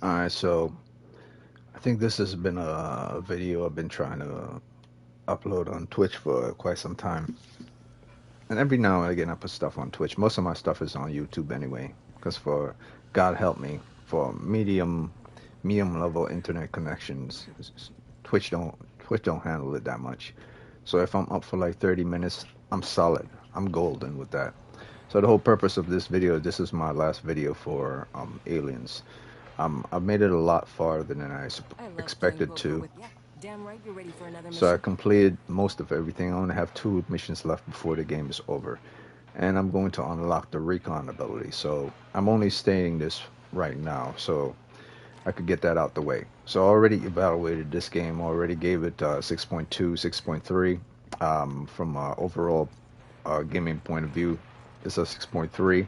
Alright, so I think this has been a video I've been trying to upload on Twitch for quite some time. And every now and again I put stuff on Twitch. Most of my stuff is on YouTube anyway. Because for God help me, for medium level internet connections, Twitch don't handle it that much. So if I'm up for like 30 minutes, I'm solid. I'm golden with that. So the whole purpose of this video, this is my last video for Aliens. I've made it a lot farther than I expected to. Damn right you're ready for another So I mission. completed most of everything. I only have two missions left before the game is over. And I'm going to unlock the recon ability. So I'm only stating this right now so I could get that out the way. So I already evaluated this game, already gave it 6.2, 6.3. From overall gaming point of view, it's a 6.3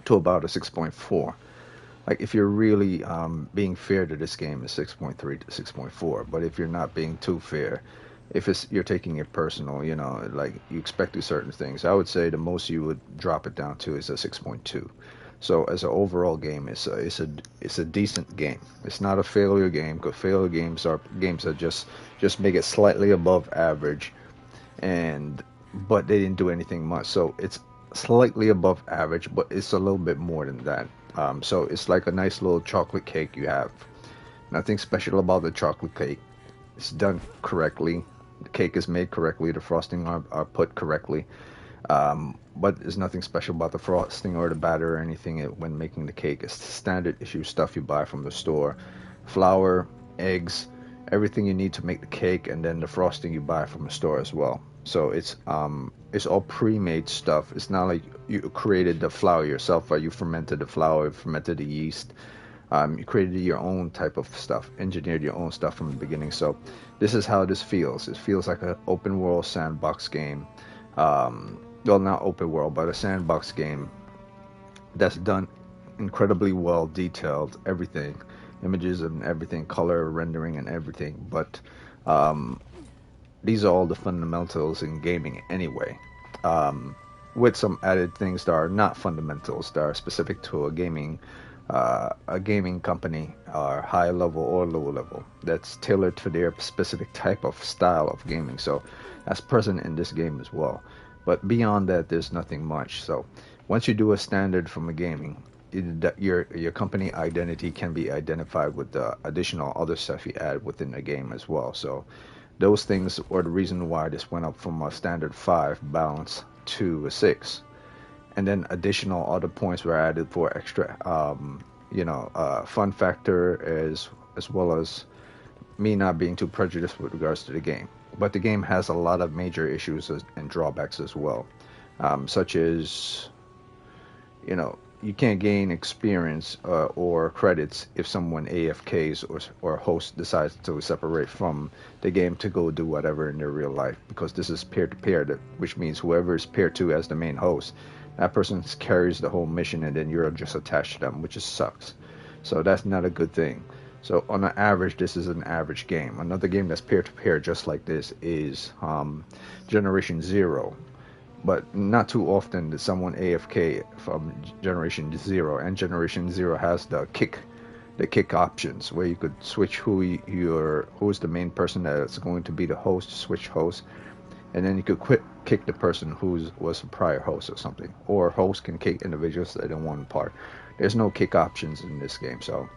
to about a 6.4. Like if you're really being fair to this game, it's 6.3 to 6.4. But if you're not being too fair, if it's you're taking it personal, like you expect certain things, I would say the most you would drop it down to is a 6.2. So as an overall game, it's a decent game. It's not a failure game because failure games are games that just make it slightly above average, and but they didn't do anything much. So it's slightly above average, but it's a little bit more than that. So it's like a nice little chocolate cake you have. Nothing special about the chocolate cake. It's done correctly. The cake is made correctly. The frosting are put correctly. But there's nothing special about the frosting or the batter or anything when making the cake. It's standard issue stuff you buy from the store. Flour, eggs, everything you need to make the cake, and then the frosting you buy from the store as well. So it's all pre-made stuff. It's not like you created the flour yourself, or you fermented the flour, fermented the yeast. You created your own type of stuff, engineered your own stuff from the beginning. So this is how this feels. It feels like an open world sandbox game. Well, not open world, but a sandbox game that's done incredibly well, detailed, everything, images and everything, color rendering and everything. But um, these are all the fundamentals in gaming anyway. Um, with some added things that are not fundamentals, that are specific to a gaming company, or high level or low level, that's tailored to their specific type of style of gaming. So that's present in this game as well. But beyond that, there's nothing much. So once you do a standard from a gaming, your company identity can be identified with the additional other stuff you add within the game as well. So those things are the reason why this went up from a standard 5 balance to a 6. And then additional other points were added for extra fun factor, as well as me not being too prejudiced with regards to the game. But the game has a lot of major issues and drawbacks as well, such as you can't gain experience or credits if someone AFKs or host decides to separate from the game to go do whatever in their real life, because this is peer to peer, which means whoever is peer to as the main host, that person carries the whole mission, and then you're just attached to them, which just sucks. So that's not a good thing. So on an average, this is an average game. Another game that's peer to peer just like this is Generation Zero, but not too often does someone AFK from Generation Zero, and Generation Zero has the kick options where you could switch who's the main person that's going to be the host, switch host, and then you could kick the person who was a prior host or something, or host can kick individuals that don't want part. There's no kick options in this game, so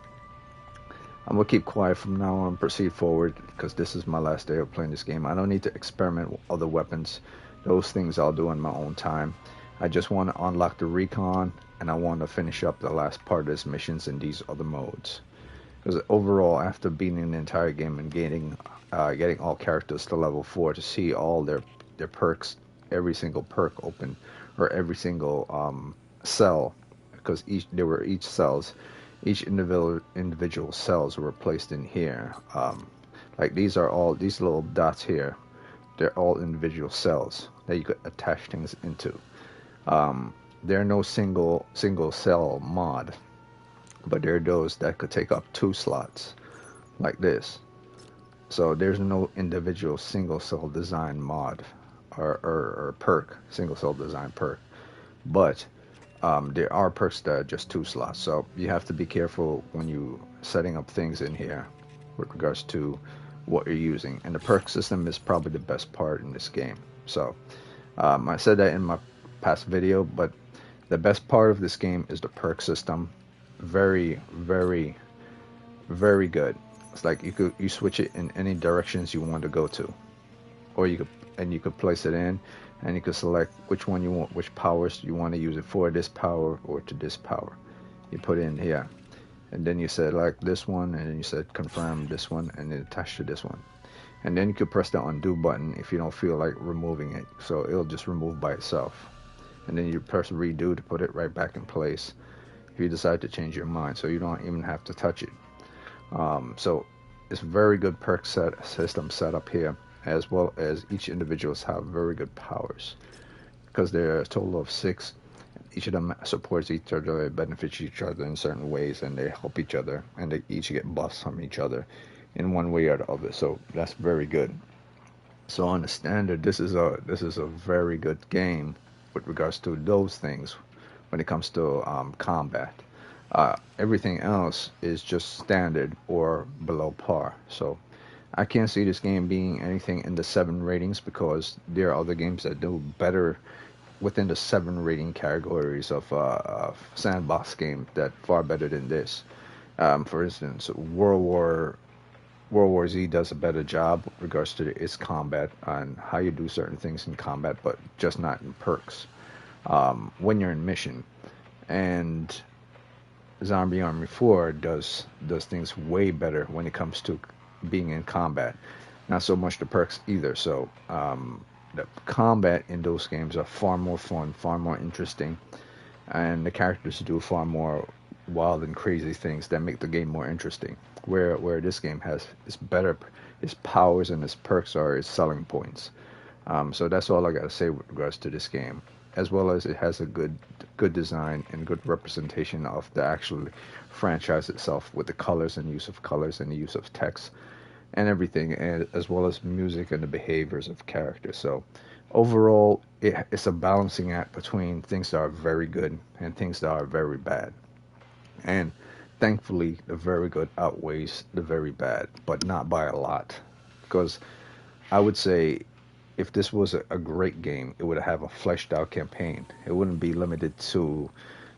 I'm gonna keep quiet from now on, proceed forward, because this is my last day of playing this game. I don't need to experiment with other weapons. Those things I'll do in my own time. I just want to unlock the recon, and I want to finish up the last part of this missions in these other modes. Because overall, after beating the entire game and getting all characters to level 4, to see all their perks, every single perk open, or every single cell, because each cells, each individual cells were placed in here. Like these little dots here, they're all individual cells that you could attach things into. There are no single cell mod, but there are those that could take up 2 slots, like this. So there's no individual single cell design mod or perk, single cell design perk. But There are perks that are just 2 slots, so you have to be careful when you setting up things in here with regards to what you're using. And the perk system is probably the best part in this game. So I said that in my past video, but the best part of this game is the perk system. Very, very, very good. It's like you switch it in any directions you want to go to, or you could place it in, and you could select which one you want, which powers you want to use it for, this power or to this power. You put it in here, and then you select this one, and then you said confirm this one, and then attach to this one. And then you could press the undo button if you don't feel like removing it, so it'll just remove by itself. And then you press redo to put it right back in place if you decide to change your mind, so you don't even have to touch it. So it's very good perk system set up here, as well as each individuals have very good powers because there are a total of 6. Each of them supports each other, benefits each other in certain ways, and they help each other, and they each get buffs from each other in one way or the other. So that's very good. So on the standard, this is a very good game with regards to those things when it comes to combat. Everything else is just standard or below par. So I can't see this game being anything in the 7 ratings because there are other games that do better within the 7 rating categories of sandbox game that far better than this. For instance, World War Z does a better job with regards to its combat and how you do certain things in combat, but just not in perks. When you're in mission, and Zombie Army 4 does things way better when it comes to being in combat. Not so much the perks either. So the combat in those games are far more fun, far more interesting, and the characters do far more wild and crazy things that make the game more interesting. Where this game has its better, its powers and its perks are its selling points. So that's all I gotta say with regards to this game, as well as it has a good design and good representation of the actual franchise itself with the colors and use of colors and the use of text and everything, and as well as music and the behaviors of characters. So overall, it's a balancing act between things that are very good and things that are very bad. And thankfully, the very good outweighs the very bad, but not by a lot. Because I would say if this was a great game, it would have a fleshed out campaign. It wouldn't be limited to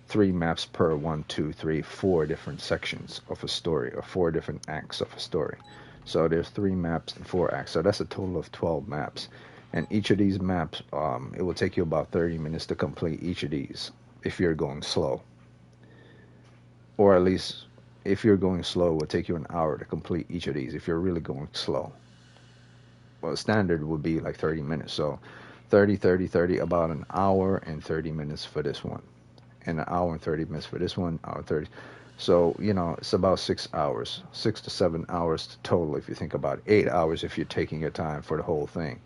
3 maps per 1, 2, 3, 4 different sections of a story or 4 different acts of a story. So there's 3 maps and 4 acts. So that's a total of 12 maps. And each of these maps, it will take you about 30 minutes to complete each of these if you're going slow. Or at least if you're going slow, it will take you an hour to complete each of these if you're really going slow. Well, standard would be like 30 minutes. So 30, 30, 30, about an hour and 30 minutes for this one. And an hour and 30 minutes for this one, hour 30. So, it's about 6 hours, 6 to 7 hours total if you think about it. 8 hours if you're taking your time for the whole thing,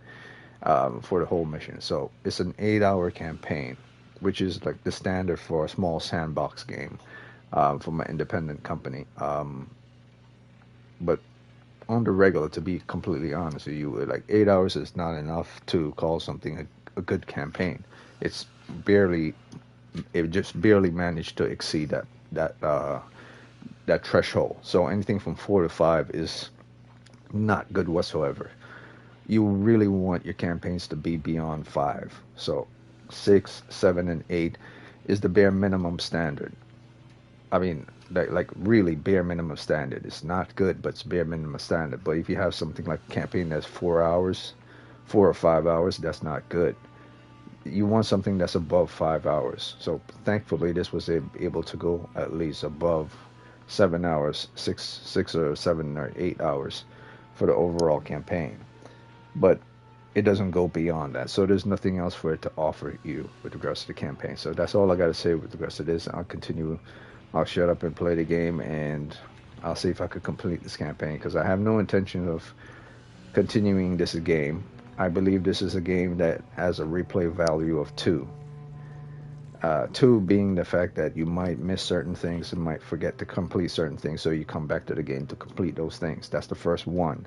for the whole mission. So it's an 8-hour campaign, which is like the standard for a small sandbox game from an independent company. But on the regular, to be completely honest with you, like 8 hours is not enough to call something a good campaign. It's barely, it just barely managed to exceed that threshold. So anything from 4 to 5 is not good whatsoever. You really want your campaigns to be beyond 5. So 6, 7, and 8 is the bare minimum standard. I mean, like really bare minimum standard. It's not good, but it's bare minimum standard. But if you have something like a campaign that's 4 hours, 4 or 5 hours, that's not good. You want something that's above 5 hours. So thankfully, this was able to go at least above 7 hours, 6 or 7 or 8 hours for the overall campaign. But it doesn't go beyond that. So there's nothing else for it to offer you with regards to the campaign. So that's all I got to say with regards to this. I'll shut up and play the game, and I'll see if I could complete this campaign, because I have no intention of continuing this game. I believe this is a game that has a replay value of 2. 2 being the fact that you might miss certain things and might forget to complete certain things, so you come back to the game to complete those things. That's the first one.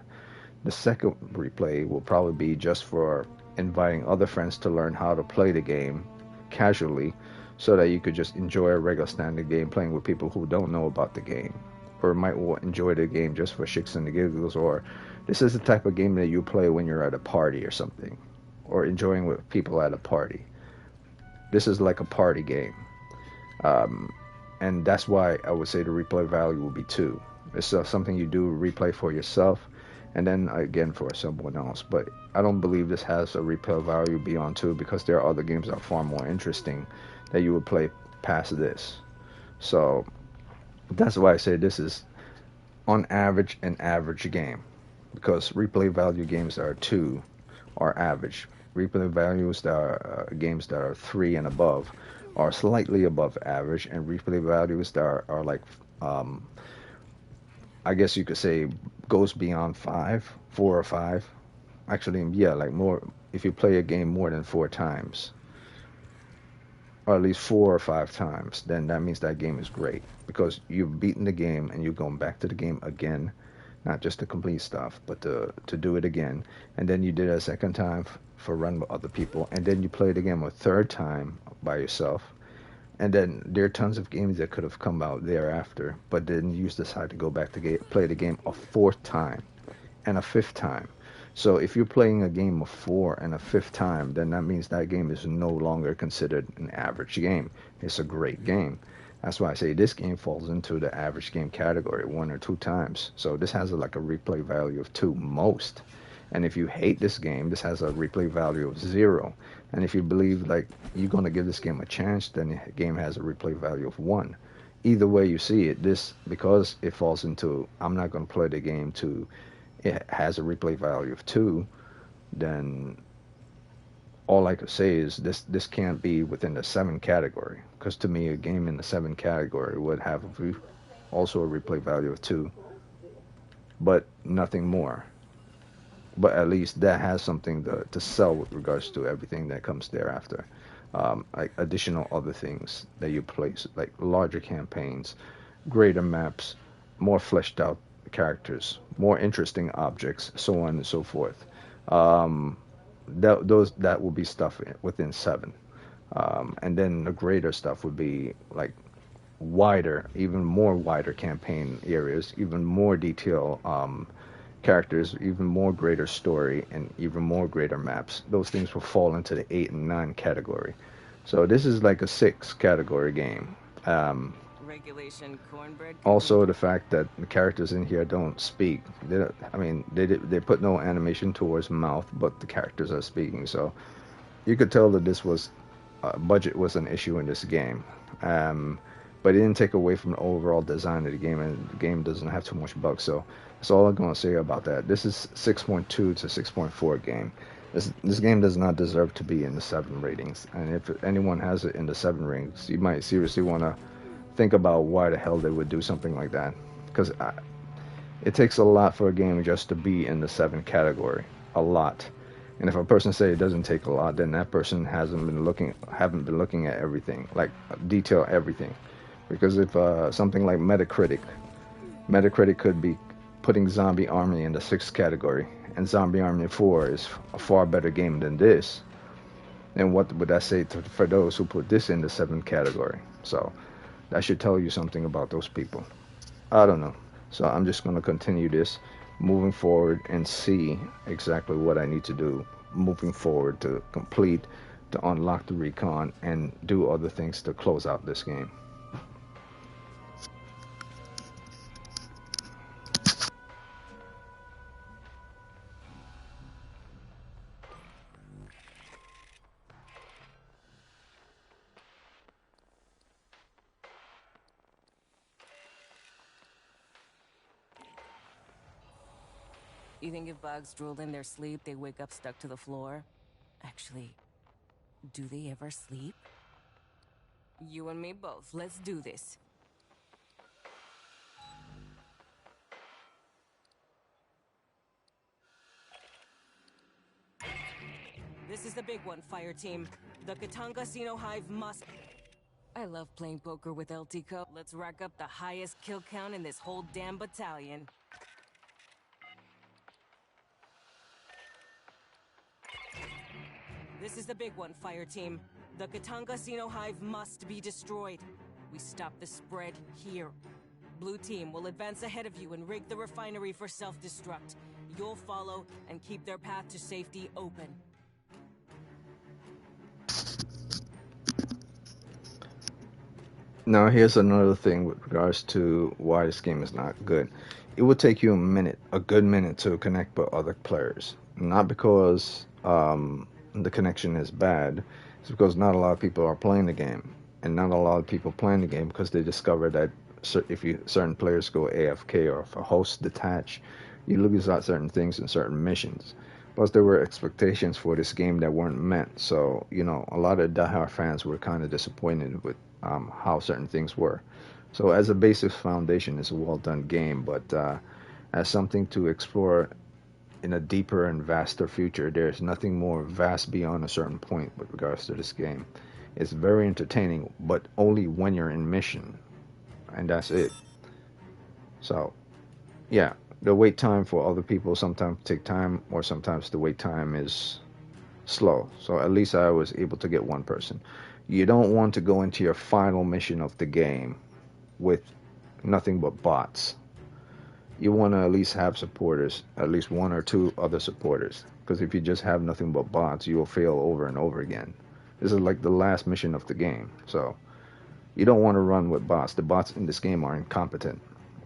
The second replay will probably be just for inviting other friends to learn how to play the game casually, so that you could just enjoy a regular standard game playing with people who don't know about the game, or might enjoy the game just for shits and the giggles, or this is the type of game that you play when you're at a party or something, or enjoying with people at a party. This is like a party game. Um, and that's why I would say the replay value will be two. It's something you do replay for yourself, and then again for someone else. But I don't believe this has a replay value beyond two because there are other games that are far more interesting that you would play past this. So that's why I say this is on average an average game because replay value games that are two are average. Replay values that are games that are three and above are slightly above average, and replay values that are like, um, I guess you could say, goes beyond five, four or five. Actually, yeah, like more. If you play a game more than four times, or at least four or five times, then that means that game is great because you've beaten the game and you're going back to the game again, not just to complete stuff, but to do it again. And then you did it a second time for run with other people, and then you play it again a third time by yourself. And then there are tons of games that could have come out thereafter, but then you decide to go back to play the game a fourth time and a fifth time. So if you're playing a game of four and a fifth time, then that means that game is no longer considered an average game. It's a great game. That's why I say this game falls into the average game category one or two times. So this has like a replay value of two most. And if you hate this game, this has a replay value of zero. And if you believe like you're gonna give this game a chance, then the game has a replay value of one. Either way you see it, this because it falls into I'm not gonna play the game to it has a replay value of two, then all I could say is this can't be within the seven category. Because to me, a game in the seven category would have also a replay value of two, but nothing more. But at least that has something to sell with regards to everything that comes thereafter. Like additional other things that you place, like larger campaigns, greater maps, more fleshed out characters, more interesting objects, so on and so forth. Um, that will be stuff within seven, and then the greater stuff would be like wider, even more wider campaign areas, even more detail characters, even more greater story, and even more greater maps. Those things will fall into the eight and nine category. So this is like a six category game. Um, Regulation cornbread Also, complete. the fact that the characters in here don't speak. I mean, they put no animation towards mouth, but the characters are speaking. So you could tell that this was budget was an issue in this game. Um, but it didn't take away from the overall design of the game, and the game doesn't have too much bugs. So that's all I'm going to say about that. This is 6.2 to 6.4 game. This game does not deserve to be in the 7 ratings, and if anyone has it in the 7 ratings, you might seriously want to think about why the hell they would do something like that. Because it takes a lot for a game just to be in the 7 category. A lot. And if a person say it doesn't take a lot, then that person haven't been looking at everything, like detail everything. Because if something like Metacritic could be putting Zombie Army in the 6th category, and Zombie Army 4 is a far better game than this, then what would that say for those who put this in the 7th category? So that should tell you something about those people. I don't know. So I'm just going to continue this moving forward and see exactly what I need to do moving forward to complete, to unlock the recon, and do other things to close out this game. You think if bugs drool in their sleep, they wake up stuck to the floor? Actually, do they ever sleep? You and me both. Let's do this. This is the big one, fire team. The Katanga Sino Hive must... I love playing poker with El Tico. Let's rack up the highest kill count in this whole damn battalion. This is the big one, fire team. The Katanga Xeno Hive must be destroyed. We stop the spread here. Blue team will advance ahead of you and rig the refinery for self-destruct. You'll follow and keep their path to safety open. Now, here's another thing with regards to why this game is not good. It would take you a minute, a good minute, to connect with other players. Not because the connection is bad, it's because not a lot of people are playing the game. And not a lot of people playing the game because they discover that if certain players go AFK or if a host detach, you lose out certain things in certain missions. Plus, there were expectations for this game that weren't met. So, a lot of diehard fans were kind of disappointed with how certain things were. So, as a basic foundation, it's a well done game, but as something to explore in a deeper and vaster future, there's nothing more vast beyond a certain point with regards to this game. It's very entertaining, but only when you're in mission, and that's it. So, yeah, the wait time for other people sometimes take time, or sometimes the wait time is slow. So at least I was able to get one person. You don't want to go into your final mission of the game with nothing but bots. You want to at least have supporters, at least one or two other supporters. Because if you just have nothing but bots, you will fail over and over again. This is like the last mission of the game. So you don't want to run with bots. The bots in this game are incompetent.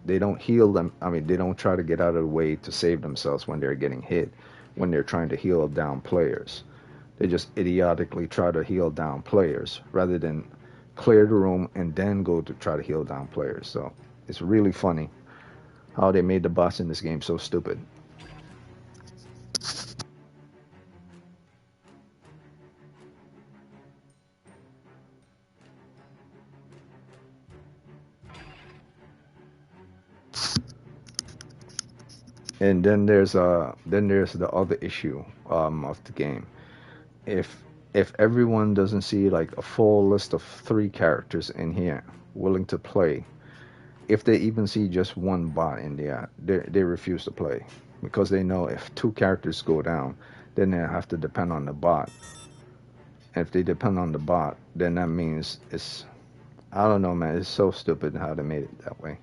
They don't heal them. I mean, they don't try to get out of the way to save themselves when they're getting hit, when they're trying to heal down players. They just idiotically try to heal down players rather than clear the room and then go to try to heal down players. So it's really funny how they made the bots in this game so stupid. And then there's the other issue of the game. If if everyone doesn't see like a full list of 3 characters in here willing to play, if they even see just one bot in there, they refuse to play because they know if 2 characters go down, then they have to depend on the bot. And if they depend on the bot, then that means it's I don't know, man. It's so stupid how they made it that way.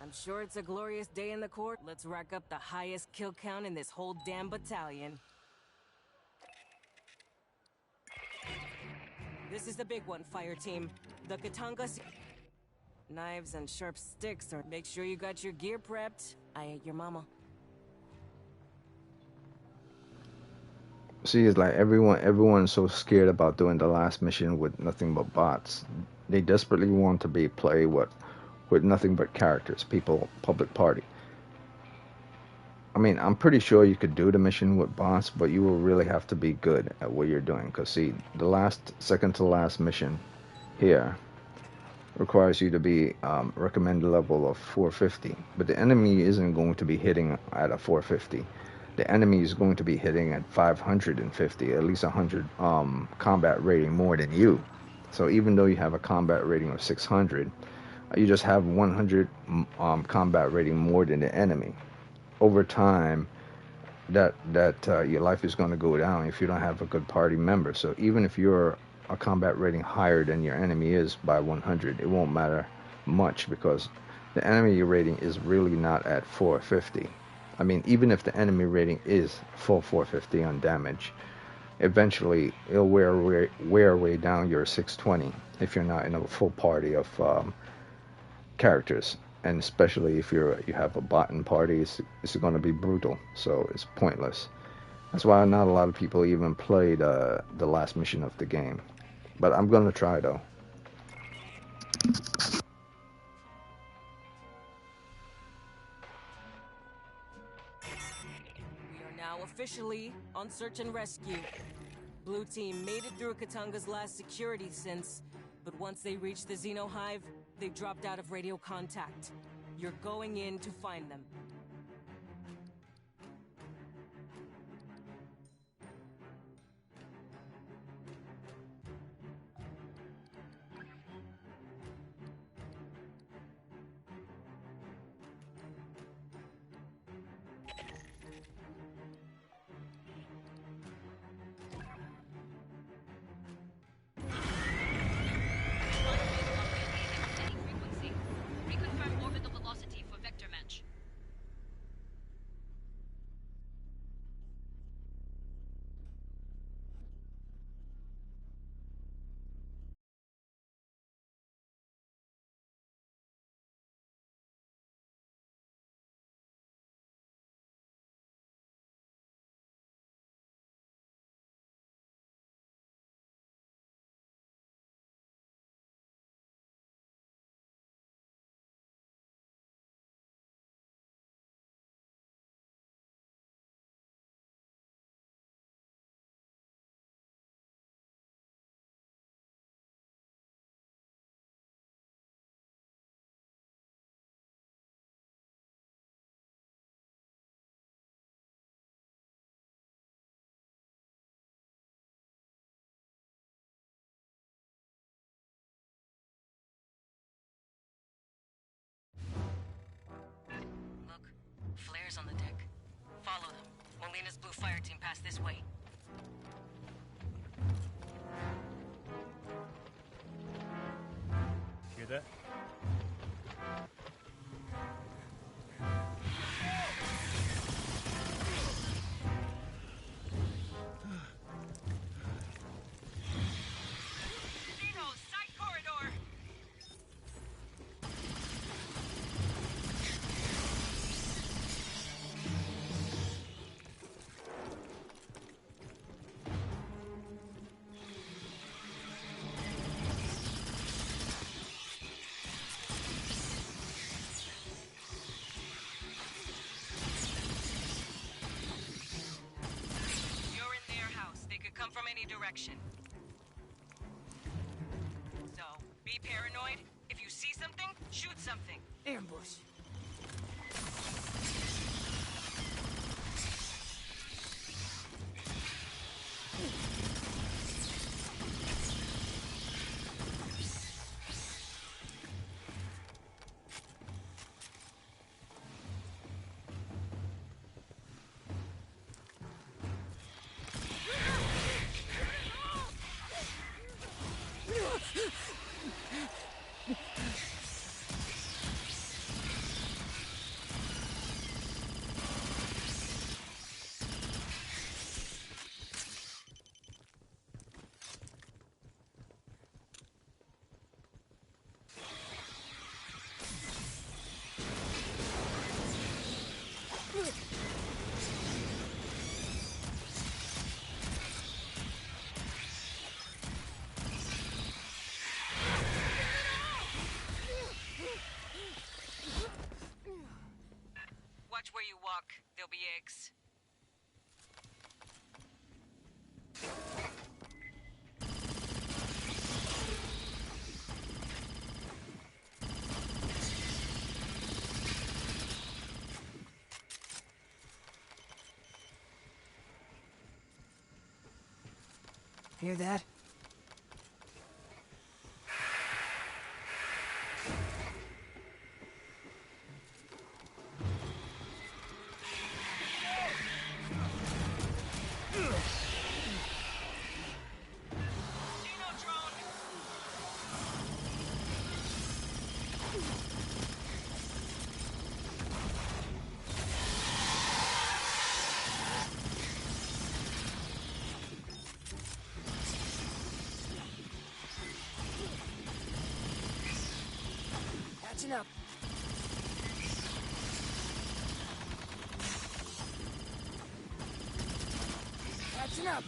I'm sure it's a glorious day in the court. Let's rack up the highest kill count in this whole damn battalion. This is the big one, fire team. The Katanga... Knives and sharp sticks, or make sure you got your gear prepped. I ate your mama. See, it's like everyone's so scared about doing the last mission with nothing but bots. They desperately want to be play with nothing but characters, people, public party. I mean, I'm pretty sure you could do the mission with bots, but you will really have to be good at what you're doing. Cause see, the last second to last mission here requires you to be recommended level of 450, but the enemy isn't going to be hitting at a 450. The enemy is going to be hitting at 550, at least 100 combat rating more than you. So even though you have a combat rating of 600, you just have 100 combat rating more than the enemy. Over time, that your life is going to go down if you don't have a good party member. So even if you're a combat rating higher than your enemy is by 100, it won't matter much because the enemy rating is really not at 450. I mean, even if the enemy rating is full 450 on damage, eventually it'll wear way down your 620 if you're not in a full party of characters. And especially if you have a bot in party, it's going to be brutal. So it's pointless. That's why not a lot of people even play the last mission of the game. But I'm going to try though. We are now officially on search and rescue. Blue team made it through Katanga's last security since, but once they reached the Xeno Hive, they dropped out of radio contact. You're going in to find them. flares on the deck. Follow them. Molina's blue fire team passed this way. Hear that? Come from any direction. So, be paranoid. If you see something, shoot something. Ambush. Watch where you walk. There'll be eggs. Hear that? Catching up. Catching up.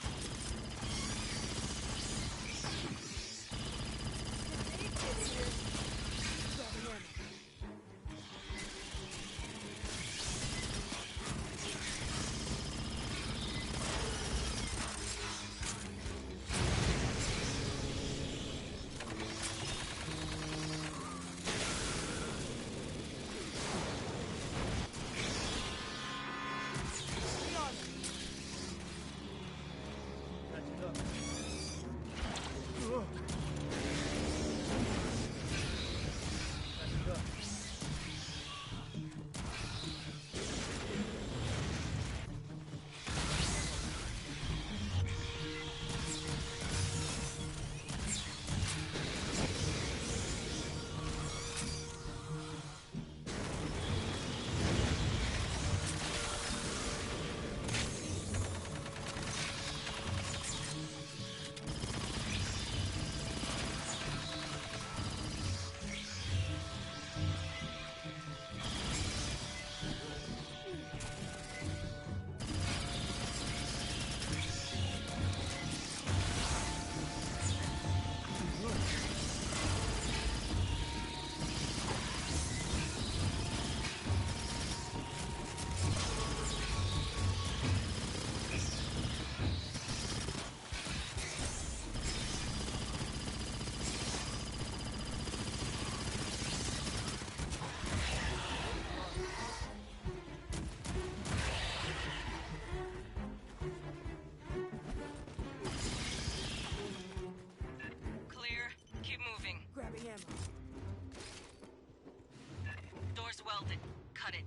Door's welded. Cut it.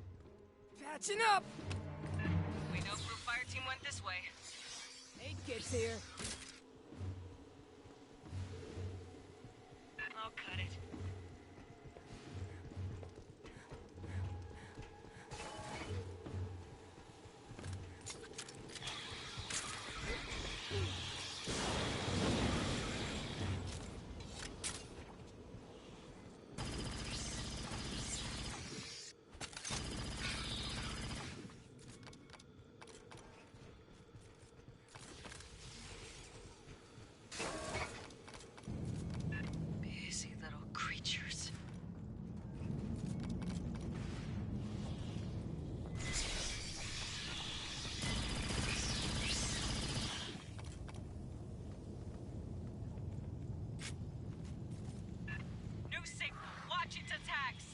Patching up! We know Blue Fire Team went this way. Nate gets here. I'll cut it. Busy little creatures. New signal. Watch its attacks.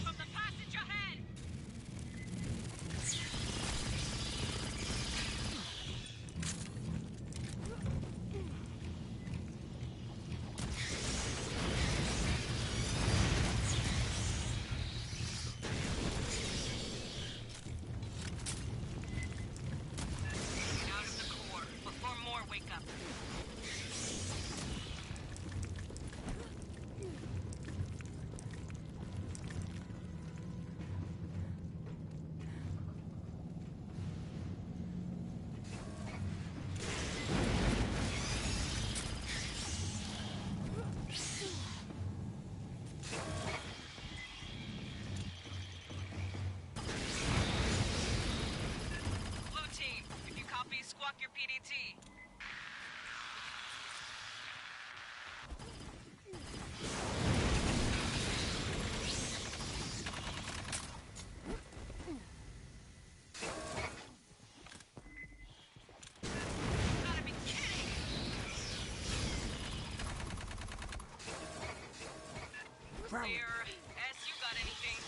From the passage ahead. Out of the core before more wake up. Blue team, if you copy, squawk your PDT. Gotta be kidding! Prowler. Clear. S, you got anything?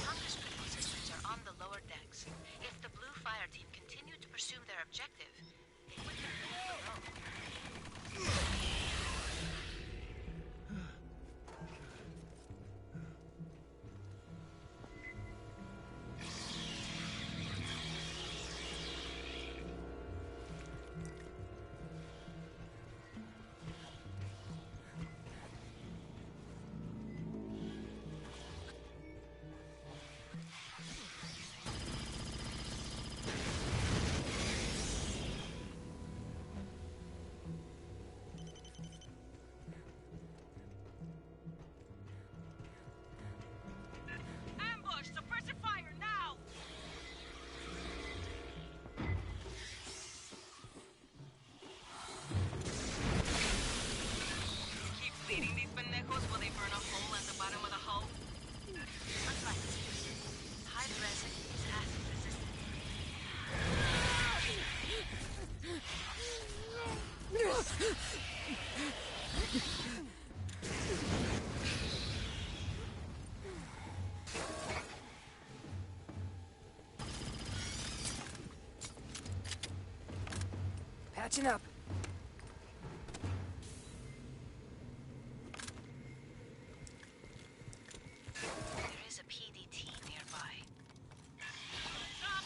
Hunger sprinkle systems are on the lower decks. If the Blue Fire Team continue to pursue their objective, they would be below. Ambush! Suppressive fire now! Keep leading these pendejos while they burn a hole at the bottom of the hull. Unlikely. Hide resin is acid resistant. Patching up. There is a PDT nearby. Stop!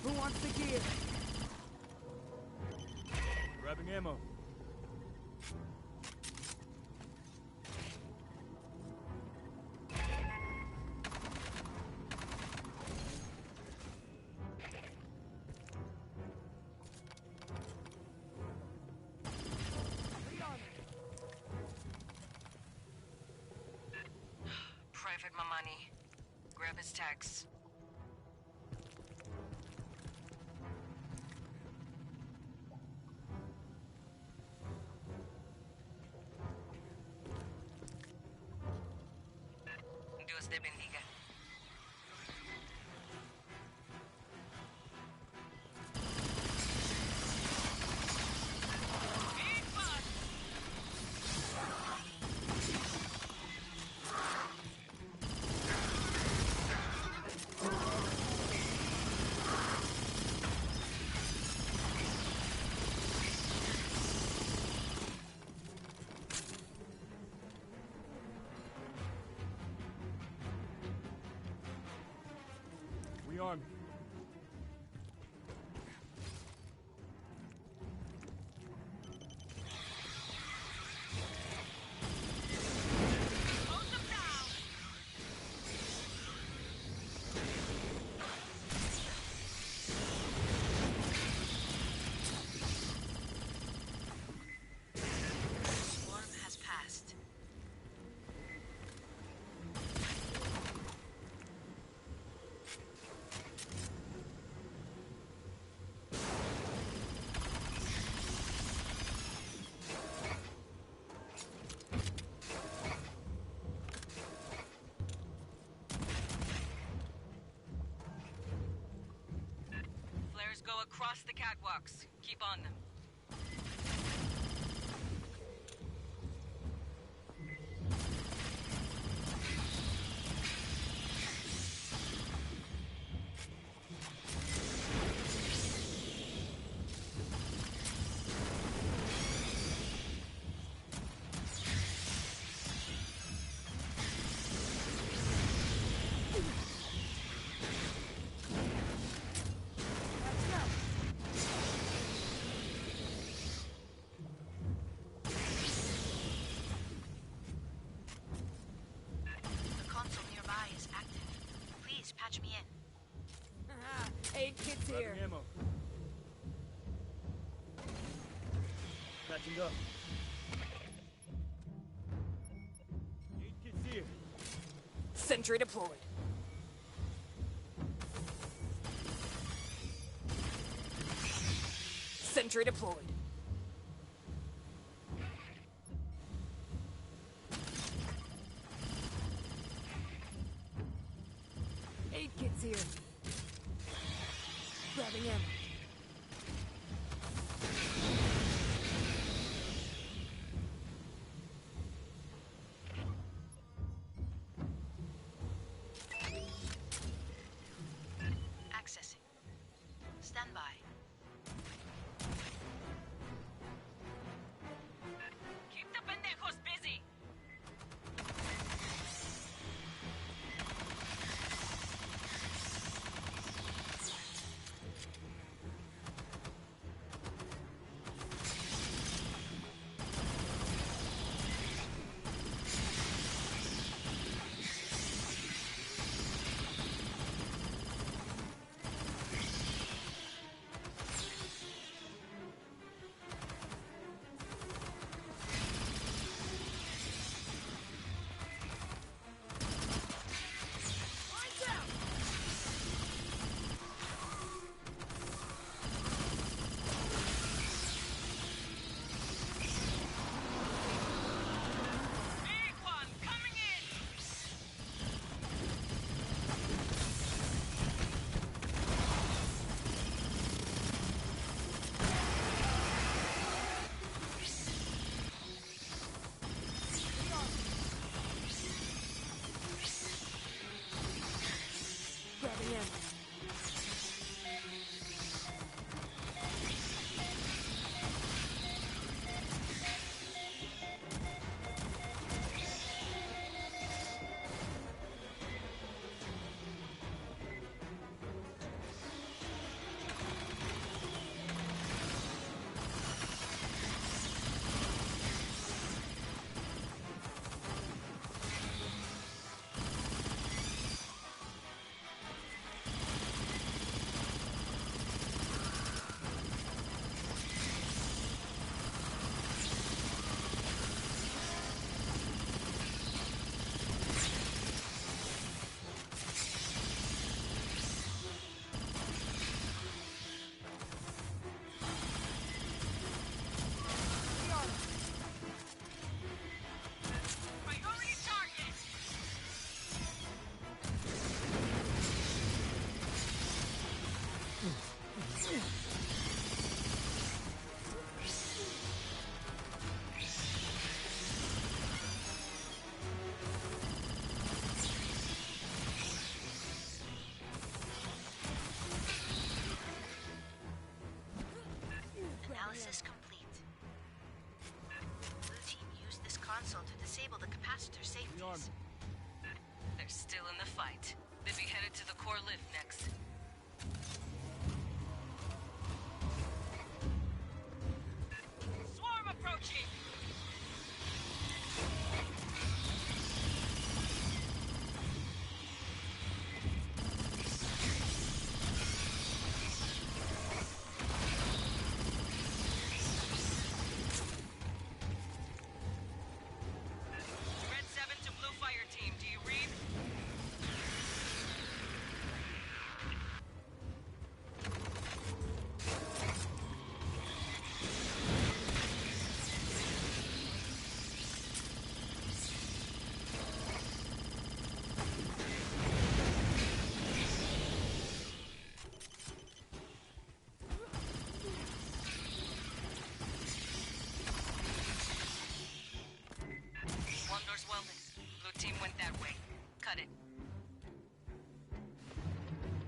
Who wants the gear? Grabbing ammo. Private Mamani. Grab his tags. Dios te bendiga. Rearm. Swarm has passed. Flares go across the catwalks. Keep on them. Patching up. The console nearby is active. Please patch me in. Haha, 8 kids here. Grabbing ammo. Patching up. 8 kids here. Sentry deployed. Sentry deployed. Eight kids here. Grabbing ammo. Accessing. Stand by. Keep the pendejos busy. Moving arm. They're still in the fight. They'll be headed to the core lift next. Swarm approaching! Red 7 to Blue Fire Team, do you read? One door's welded. Blue team went that way. Cut it.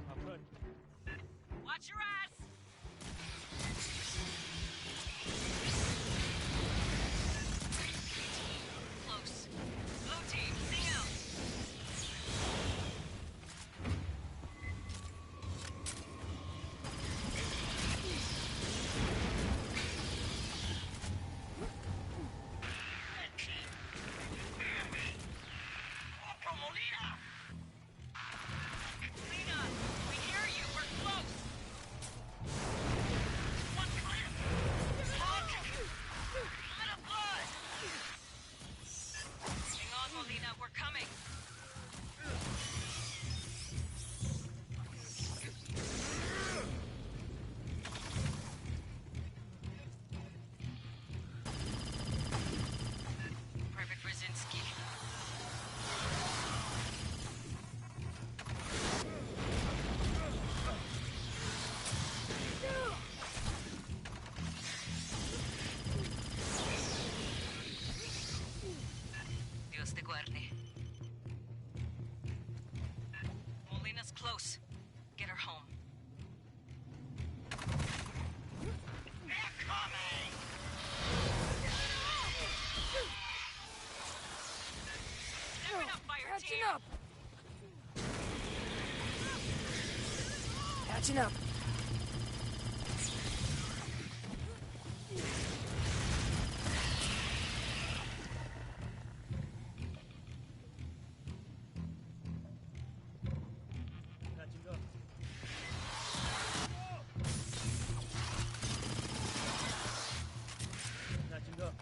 I'll cut. Watch your ass! Close. Blue team, sing out! Lena, we hear you. We're close. One clear. Little blood. Hang on, Molina. We're coming. Private Brzezinski. Dios te guarde. Molina's close. Get her home. They're coming! Step it up, fire Catching team! up! Catching up! Catching up. Catching up.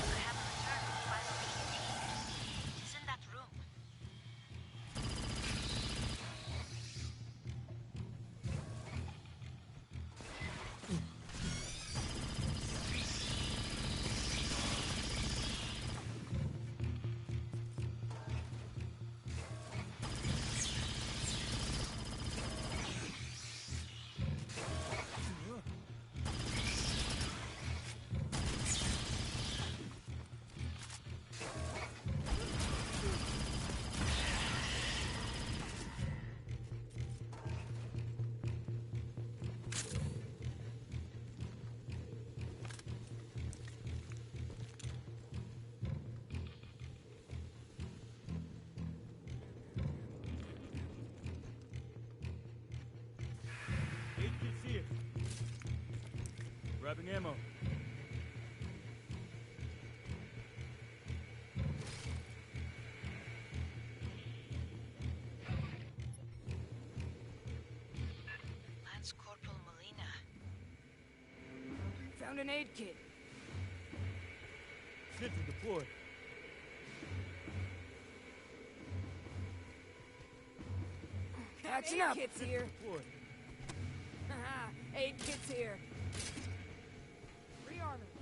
I have returned the final EET. It's in that room. Eight kids here. Grabbing ammo. Lance Corporal Molina. Found an aid kit. Sentry deployed. Catching Aid up! kit's here. Deployed. Haha, aid kit's here. Rearming.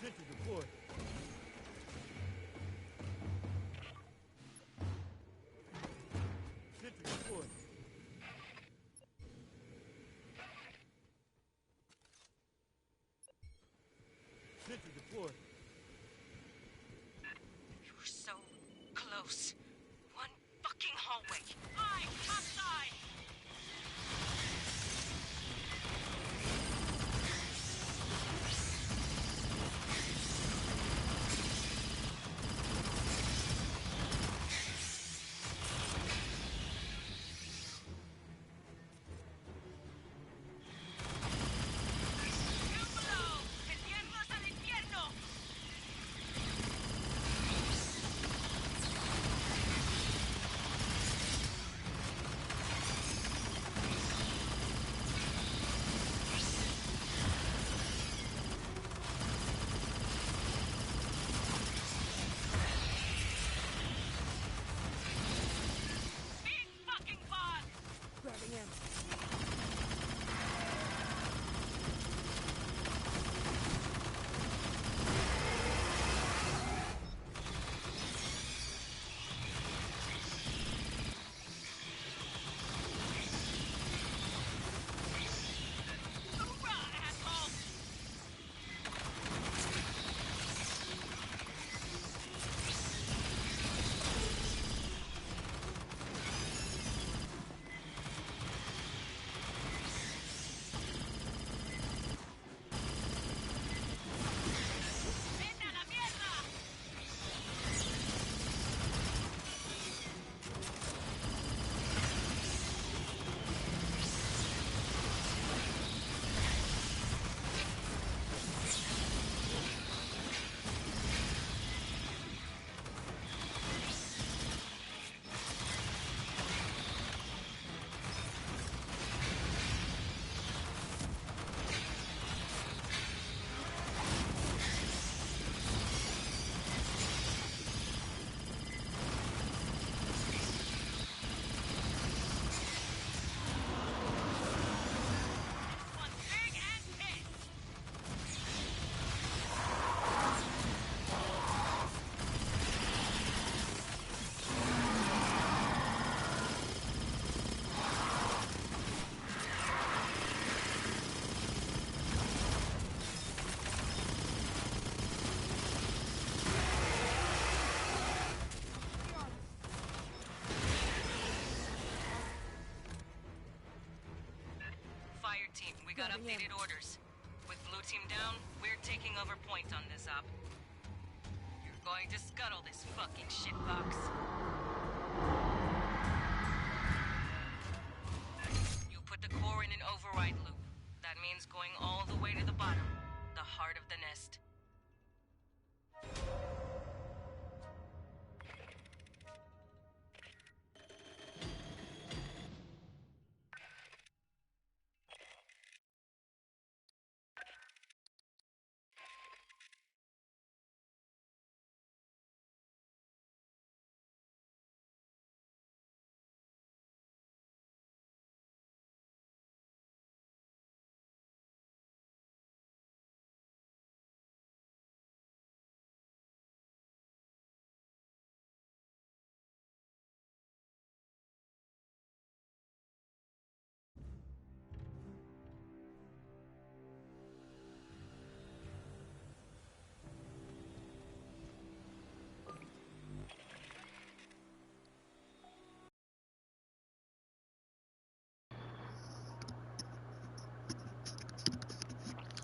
Sentry deployed. Sentry deployed. got updated orders. With Blue Team down, we're taking over point on this op. You're going to scuttle this fucking shitbox. You put the core in an override loop. That means going all the way to the bottom, the heart of the nest.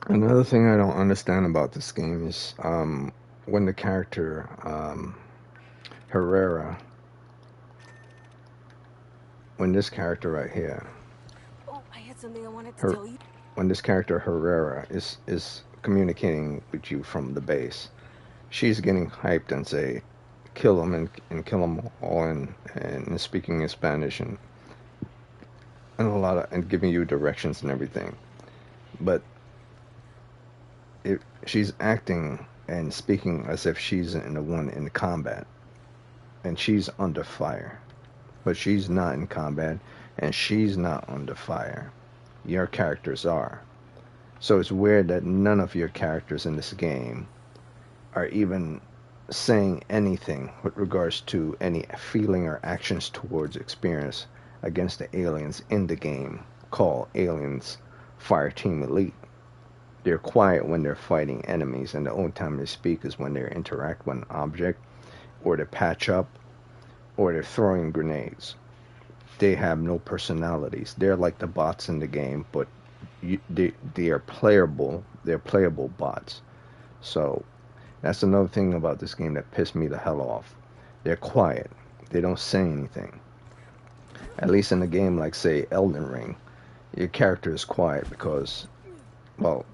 Another thing I don't understand about this game is when the character Herrera, when this character right here, Oh, I had something I wanted to Her- tell you. when this character Herrera is communicating with you from the base, she's getting hyped and say, kill them and kill them all and speaking in Spanish and a lot of and giving you directions and everything. But she's acting and speaking as if she's in the one in the combat, and she's under fire, but she's not in combat, and she's not under fire. Your characters are. So it's weird that none of your characters in this game are even saying anything with regards to any feeling or actions towards experience against the aliens in the game called Aliens Fireteam Elite. They're quiet when they're fighting enemies, and the only time they speak is when they interact with an object, or they patch up, or they're throwing grenades. They have no personalities. They're like the bots in the game, but they are playable. They're playable bots. So that's another thing about this game that pissed me the hell off. They're quiet. They don't say anything. At least in a game like, say, Elden Ring, your character is quiet because, well,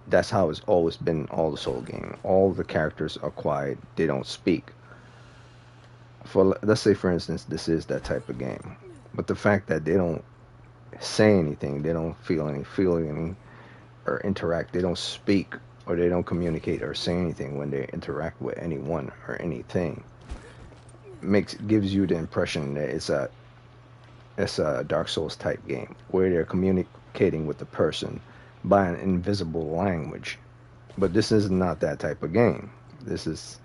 that's how it's always been in all the Soul game. All the characters are quiet. They don't speak. For let's say, for instance, this is that type of game. But the fact that they don't say anything, they don't feel any feeling or interact, they don't speak or they don't communicate or say anything when they interact with anyone or anything, gives you the impression that it's a Dark Souls type game where they're communicating with the person by an invisible language. But this is not that type of game. This is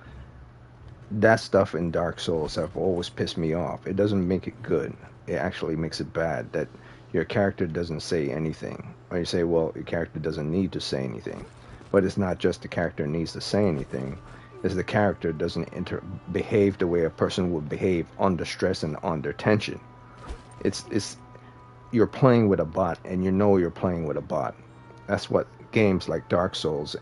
that stuff in Dark Souls have always pissed me off. It doesn't make it good. It actually makes it bad that your character doesn't say anything. Or you say, well, your character doesn't need to say anything. But it's not just the character needs to say anything. It's the character doesn't behave the way a person would behave under stress and under tension. It's you're playing with a bot, and you know you're playing with a bot. That's what games like Dark Souls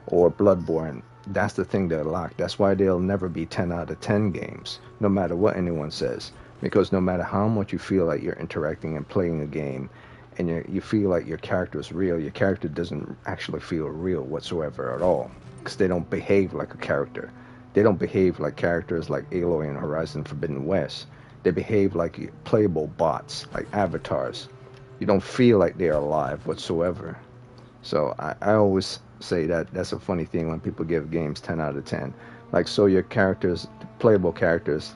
or Bloodborne, that's the thing they're locked. That's why they'll never be 10 out of 10 games, no matter what anyone says. Because no matter how much you feel like you're interacting and playing a game, and you feel like your character is real, your character doesn't actually feel real whatsoever at all. Because they don't behave like a character. They don't behave like characters like Aloy and Horizon Forbidden West. They behave like playable bots, like avatars. You don't feel like they're alive whatsoever. So I always say that that's a funny thing when people give games 10 out of 10. Like, so your characters, playable characters,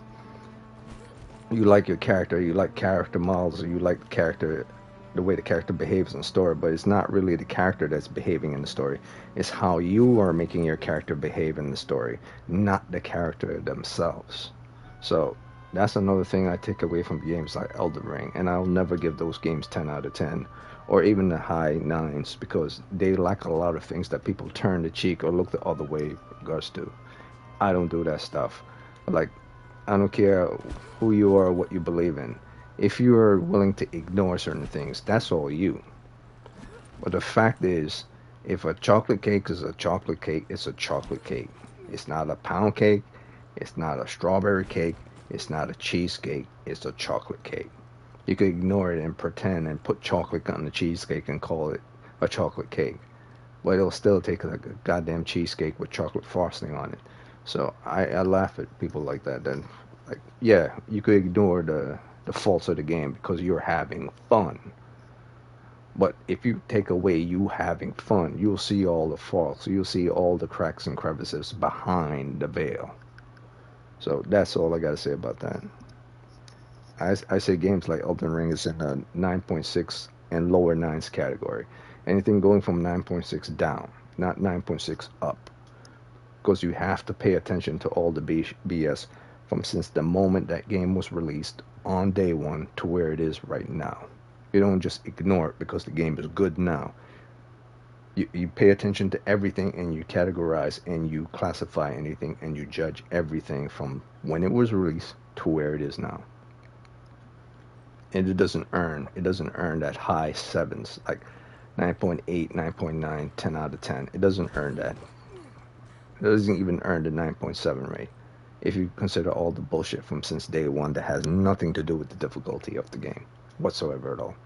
you like your character, you like character models, or you like the character, the way the character behaves in the story, but it's not really the character that's behaving in the story. It's how you are making your character behave in the story, not the character themselves. So that's another thing I take away from games like Elden Ring, and I'll never give those games 10 out of 10, or even the high 9s, because they lack a lot of things that people turn the cheek or look the other way in regards to. I don't do that stuff. Like, I don't care who you are or what you believe in. If you are willing to ignore certain things, that's all you. But the fact is, if a chocolate cake is a chocolate cake, it's a chocolate cake. It's not a pound cake. It's not a strawberry cake. It's not a cheesecake. It's a chocolate cake. You could ignore it and pretend and put chocolate on the cheesecake and call it a chocolate cake. But it'll still take like a goddamn cheesecake with chocolate frosting on it. So I laugh at people like that. Then, like, yeah, you could ignore the faults of the game because you're having fun. But if you take away you having fun, you'll see all the faults. You'll see all the cracks and crevices behind the veil. So that's all I gotta say about that. I say games like Elden Ring is in the 9.6 and lower nines category. Anything going from 9.6 down, not 9.6 up. Because you have to pay attention to all the BS from since the moment that game was released on day one to where it is right now. You don't just ignore it because the game is good now. You pay attention to everything and you categorize and you classify anything and you judge everything from when it was released to where it is now. And it doesn't earn that high sevens like 9.8, 9.9, 10 out of 10. It doesn't earn that. It doesn't even earn the 9.7 rate if you consider all the bullshit from since day one that has nothing to do with the difficulty of the game whatsoever at all.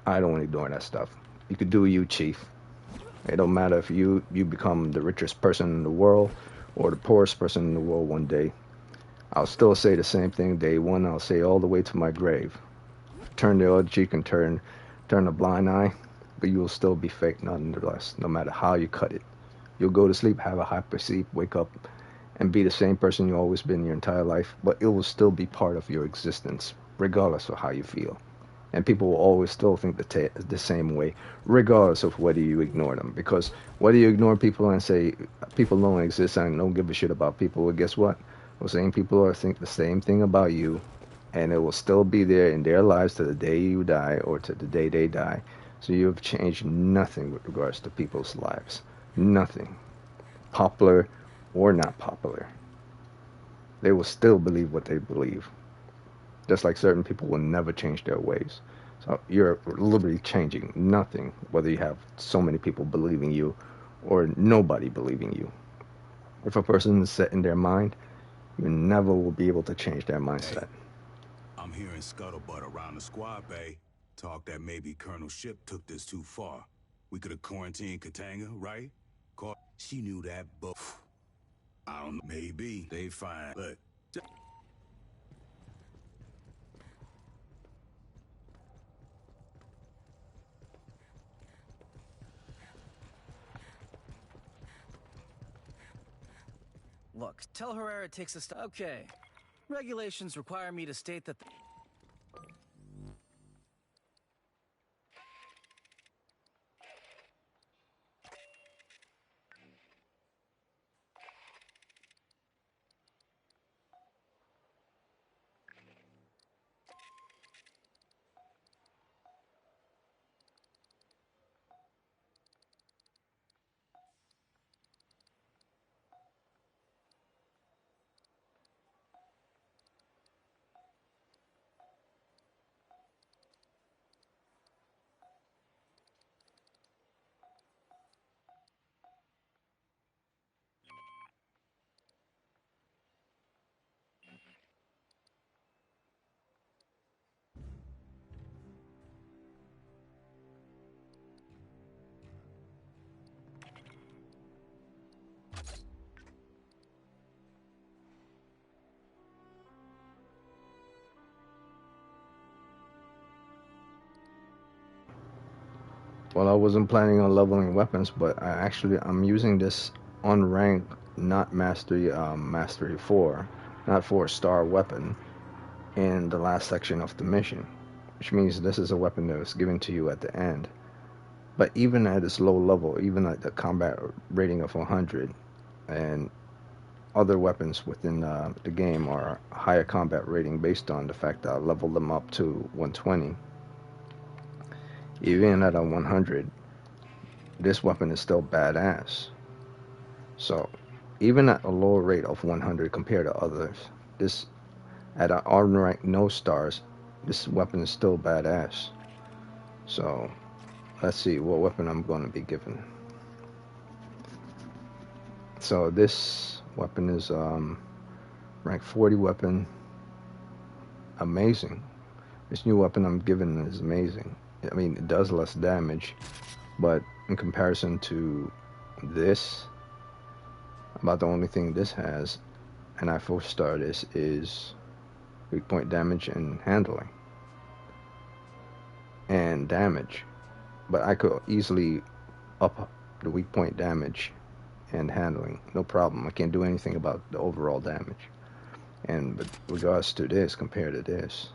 I don't ignore that stuff. You could do you, Chief. It don't matter if you become the richest person in the world or the poorest person in the world one day. I'll still say the same thing day one. I'll say all the way to my grave. Turn the other cheek and turn a blind eye, but you will still be fake nonetheless, no matter how you cut it. You'll go to sleep, have a hyper sleep, wake up, and be the same person you've always been your entire life, but it will still be part of your existence, regardless of how you feel. And people will always still think the same way, regardless of whether you ignore them. Because whether you ignore people and say people don't exist and don't give a shit about people, well, guess what? Those same people will think the same thing about you, and it will still be there in their lives to the day you die or to the day they die. So you have changed nothing with regards to people's lives. Nothing. Popular or not popular. They will still believe what they believe. Just like certain people will never change their ways. So you're literally changing nothing, whether you have so many people believing you or nobody believing you. If a person is set in their mind, you never will be able to change their mindset. I'm hearing scuttlebutt around the squad bay. Talk that maybe Colonel Ship took this too far. We could have quarantined Katanga, right? She knew that, but I don't know. Maybe they fine. Look. Look, tell Herrera it takes us. Okay. Regulations require me to state that. Well, I wasn't planning on leveling weapons, but I'm using this on rank, not mastery, mastery 4, not 4-star weapon in the last section of the mission, which means this is a weapon that was given to you at the end. But even at its low level, even at the combat rating of 100, and other weapons within the game are higher combat rating based on the fact that I leveled them up to 120. Even at a 100, this weapon is still badass. So, even at a lower rate of 100 compared to others, this at an arm rank no stars, this weapon is still badass. So, let's see what weapon I'm going to be given. So this weapon is rank 40 weapon. Amazing. This new weapon I'm given is amazing. I mean, it does less damage, but in comparison to this, about the only thing this has, and I 4-star this, is weak point damage and handling and damage. But I could easily up the weak point damage and handling, no problem. I can't do anything about the overall damage. And with regards to this, compared to this,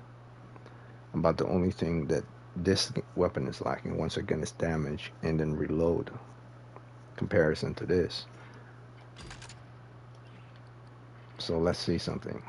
about the only thing that this weapon is lacking, once again, is damage and then reload. Comparison to this. So let's see something.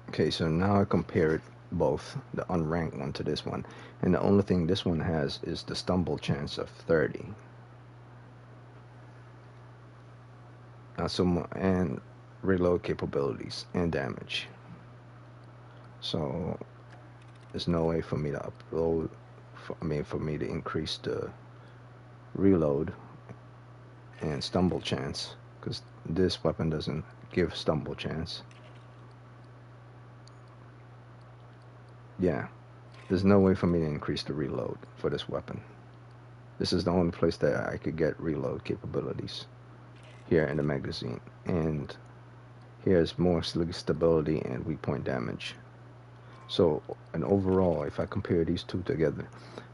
Okay, so now I compare it both, the unranked one to this one, and the only thing this one has is the stumble chance of 30. And reload capabilities and damage. So there's no way for me to upload, for me to increase the reload and stumble chance, because this weapon doesn't give stumble chance. Yeah, there's no way for me to increase the reload for this weapon. This is the only place that I could get reload capabilities, here in the magazine. And here's more stability and weak point damage. So, and overall, if I compare these two together,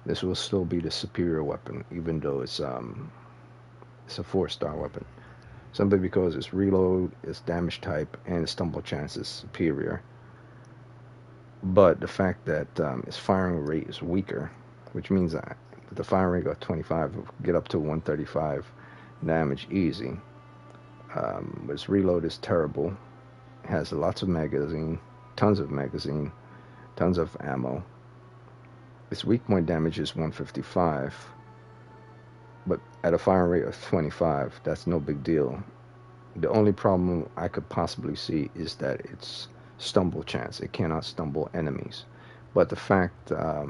this will still be the superior weapon, even though it's a 4-star weapon. Simply because its reload, its damage type, and its stumble chance is superior. But the fact that its firing rate is weaker, which means that with the firing rate of 25, it will get up to 135 damage easy. But its reload is terrible. It has lots of magazine, tons of ammo. Its weak point damage is 155, but at a firing rate of 25, that's no big deal. The only problem I could possibly see is that it's stumble chance. It cannot stumble enemies. But the fact, I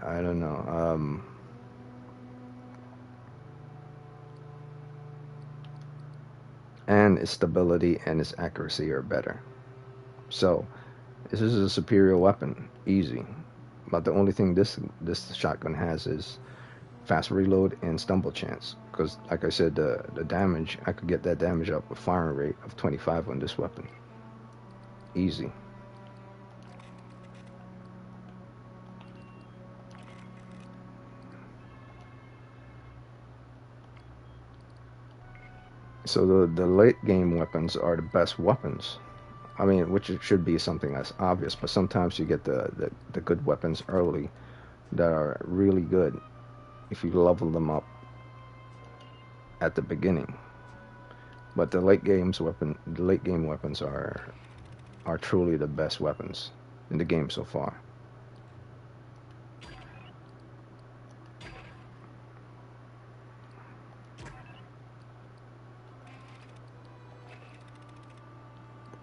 don't know, and its stability and its accuracy are better. So this is a superior weapon, easy. But the only thing this shotgun has is fast reload and stumble chance, because like I said, the damage, I could get that damage up with firing rate of 25 on this weapon, easy. So the late game weapons are the best weapons. I mean, which should be something that's obvious, but sometimes you get the good weapons early that are really good if you level them up at the beginning. But the late game weapons are truly the best weapons in the game so far.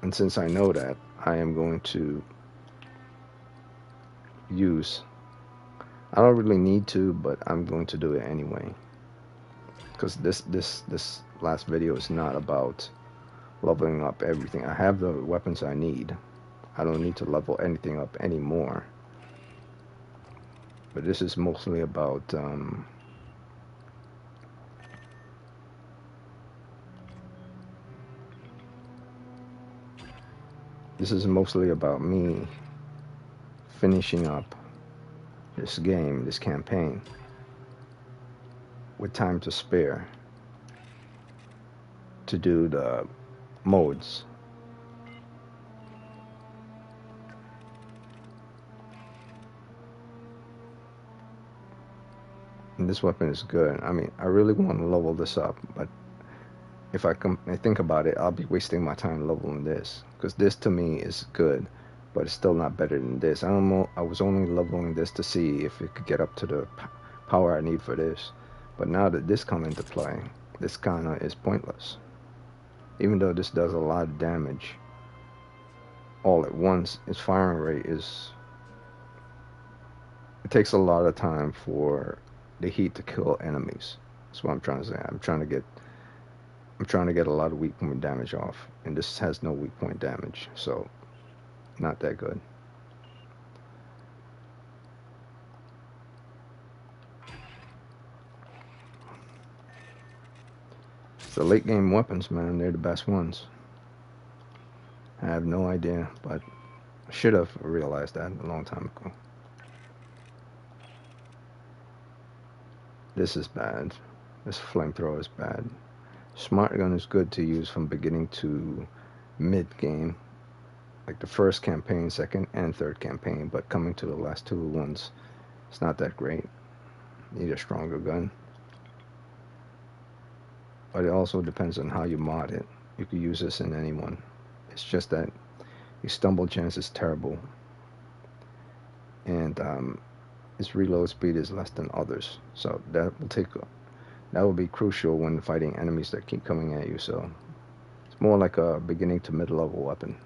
And since I know that, I am going to use, I don't really need to, but I'm going to do it anyway. Because this last video is not about leveling up everything. I have the weapons I need. I don't need to level anything up anymore. But this is mostly about me finishing up this game, this campaign, with time to spare to do the modes. And this weapon is good. I mean, I really want to level this up, but if I think about it, I'll be wasting my time leveling this, because this to me is good, but it's still not better than this. I don't know. I was only leveling this to see if it could get up to the power I need for this, but now that this come into play, this kind of is pointless. Even though this does a lot of damage all at once, its firing rate is. It takes a lot of time for the heat to kill enemies. That's what I'm trying to say. I'm trying to get a lot of weak point damage off, and this has no weak point damage, so not that good. The late game weapons, man, they're the best ones. I have no idea, but I should have realized that a long time ago. This is bad. This flamethrower is bad. Smart gun is good to use from beginning to mid game, like the first campaign, second and third campaign, but coming to the last two ones, it's not that great. You need a stronger gun. But it also depends on how you mod it. You could use this in anyone. It's just that your stumble chance is terrible, and its reload speed is less than others. So that will be crucial when fighting enemies that keep coming at you. So it's more like a beginning to mid-level weapon.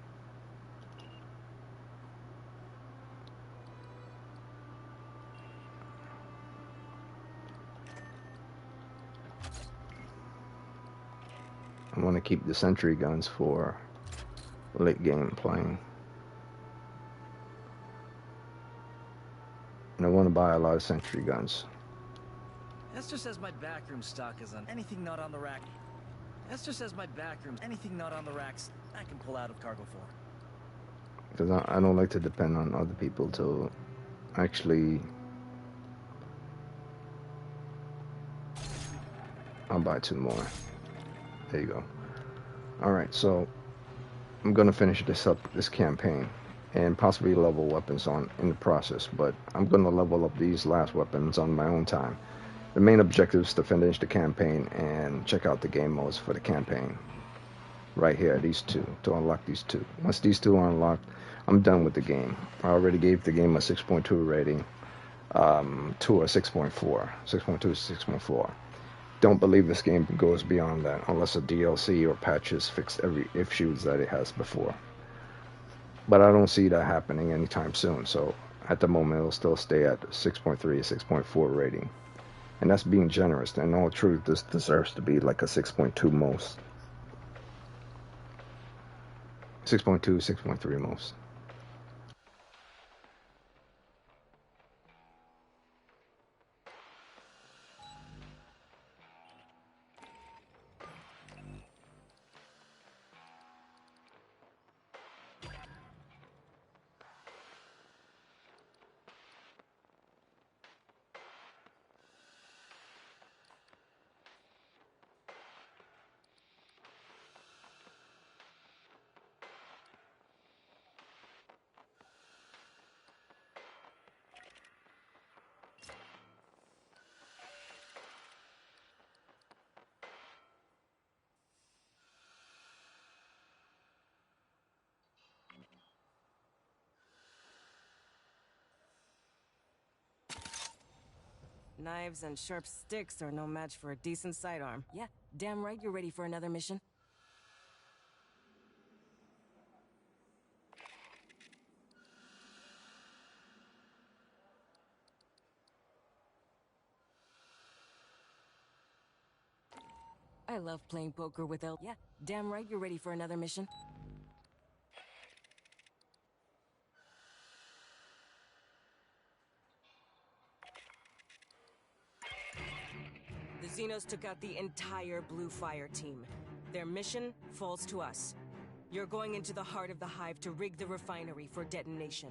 I want to keep the sentry guns for late game playing. And I want to buy a lot of sentry guns. Esther says my backroom stock is on anything not on the rack. Esther says my backroom, anything not on the racks, I can pull out of cargo for. Because I don't like to depend on other people to actually. I'll buy two more. There you go. Alright, so I'm gonna finish this campaign, and possibly level weapons in the process, but I'm gonna level up these last weapons on my own time. The main objective is to finish the campaign and check out the game modes for the campaign. Right here, these two, to unlock these two. Once these two are unlocked, I'm done with the game. I already gave the game a 6.2 rating, to a 6.4, 6.2 to 6.4. Don't believe this game goes beyond that unless a DLC or patches fix every issues that it has before. But I don't see that happening anytime soon, so at the moment it'll still stay at 6.3 to 6.4 rating. And that's being generous. In all truth, this deserves to be like a 6.2 most. 6.2, 6.3 most. Knives and sharp sticks are no match for a decent sidearm. Yeah, damn right you're ready for another mission. I love playing poker with El. Yeah, damn right you're ready for another mission. The Xenos took out the entire Blue Fire team. Their mission falls to us. You're going into the heart of the Hive to rig the refinery for detonation.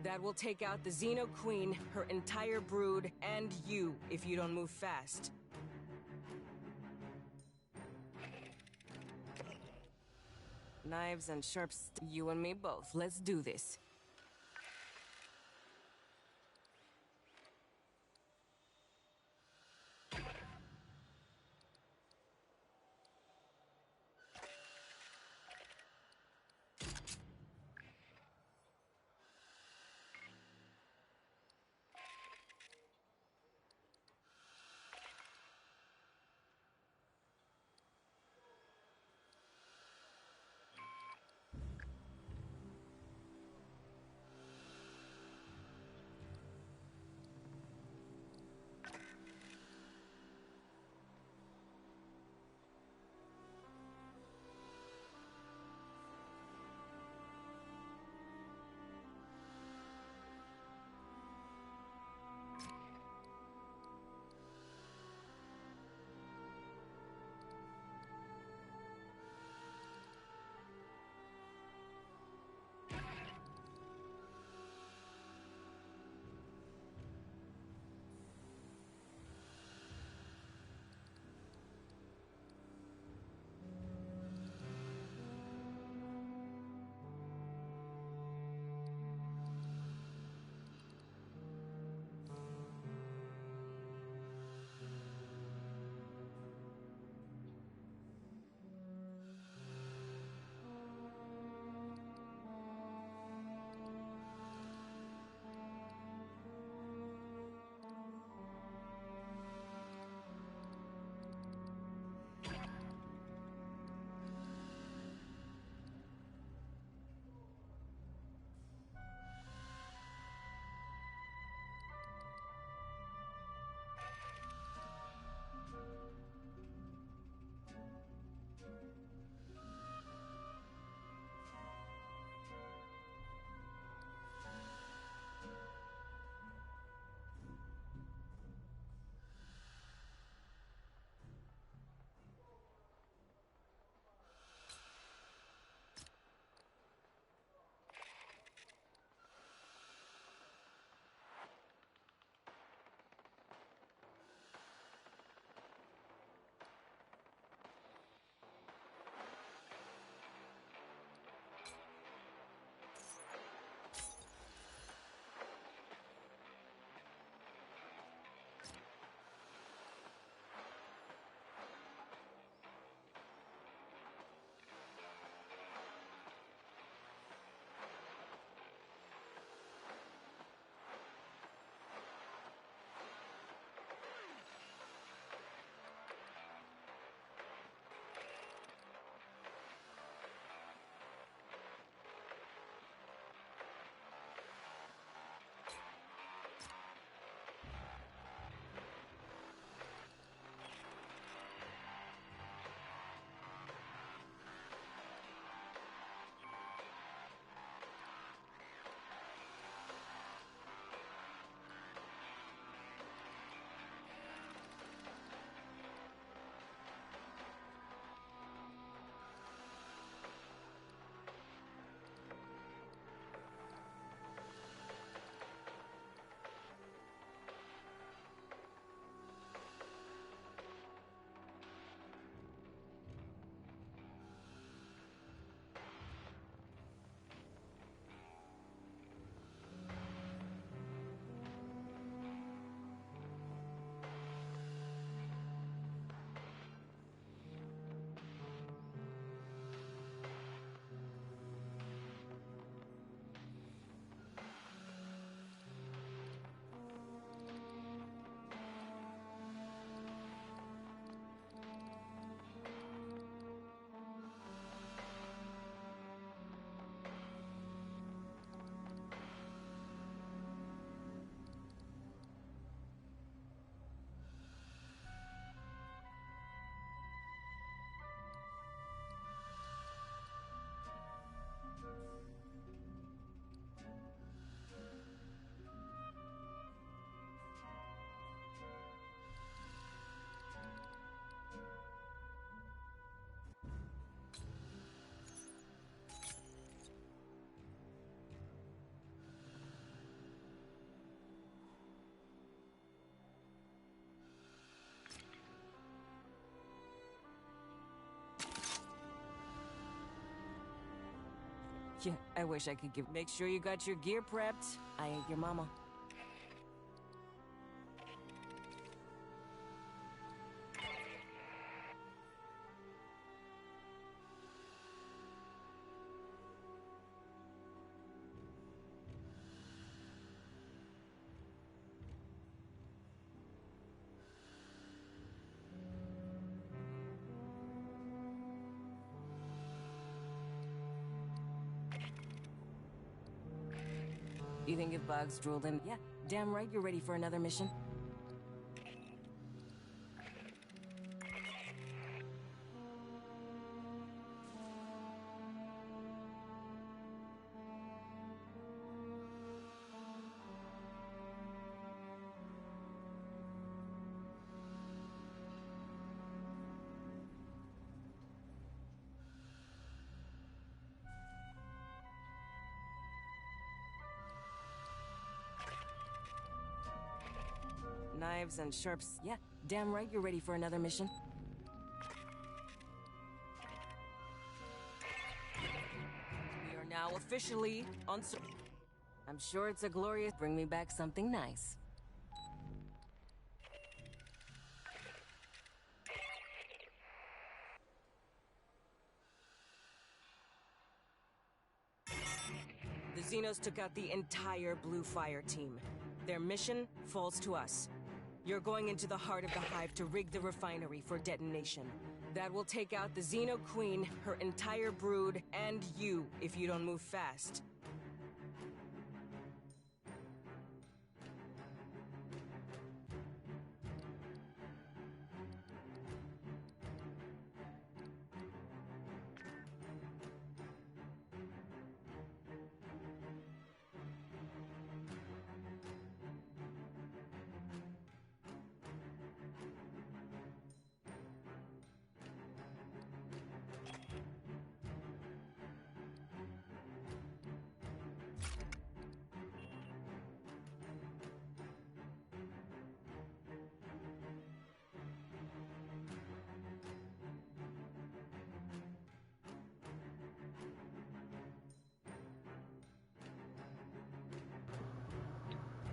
That will take out the Xeno Queen, her entire brood, and you if you don't move fast. Knives and you and me both. Let's do this. Yeah, I wish I could give. Make sure you got your gear prepped. I ain't your mama. You think if Boggs drooled in? Yeah, damn right you're ready for another mission. Knives and sharps. Yeah, damn right you're ready for another mission. We are now officially on. I'm sure it's a glorious. Bring me back something nice. The Xenos took out the entire Blue Fire team. Their mission falls to us. You're going into the heart of the Hive to rig the refinery for detonation. That will take out the Xeno Queen, her entire brood, and you if you don't move fast.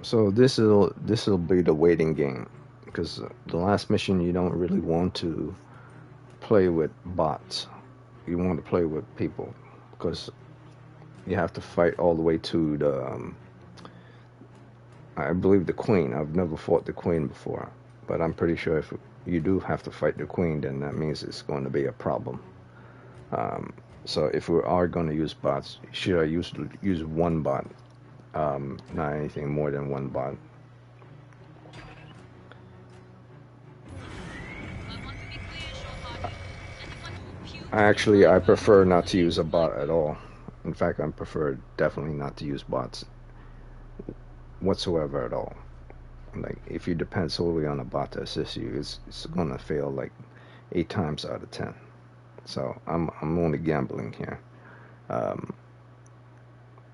So this will be the waiting game, because the last mission you don't really want to play with bots. You want to play with people, because you have to fight all the way to the I believe the Queen. I've never fought the Queen before, but I'm pretty sure if you do have to fight the Queen, then that means it's going to be a problem. So if we are going to use bots, should I use one bot? Not anything more than one bot. I prefer not to use a bot at all. In fact, I prefer definitely not to use bots whatsoever at all. Like, if you depend solely on a bot to assist you, it's gonna fail like 8 times out of 10. So I'm only gambling here.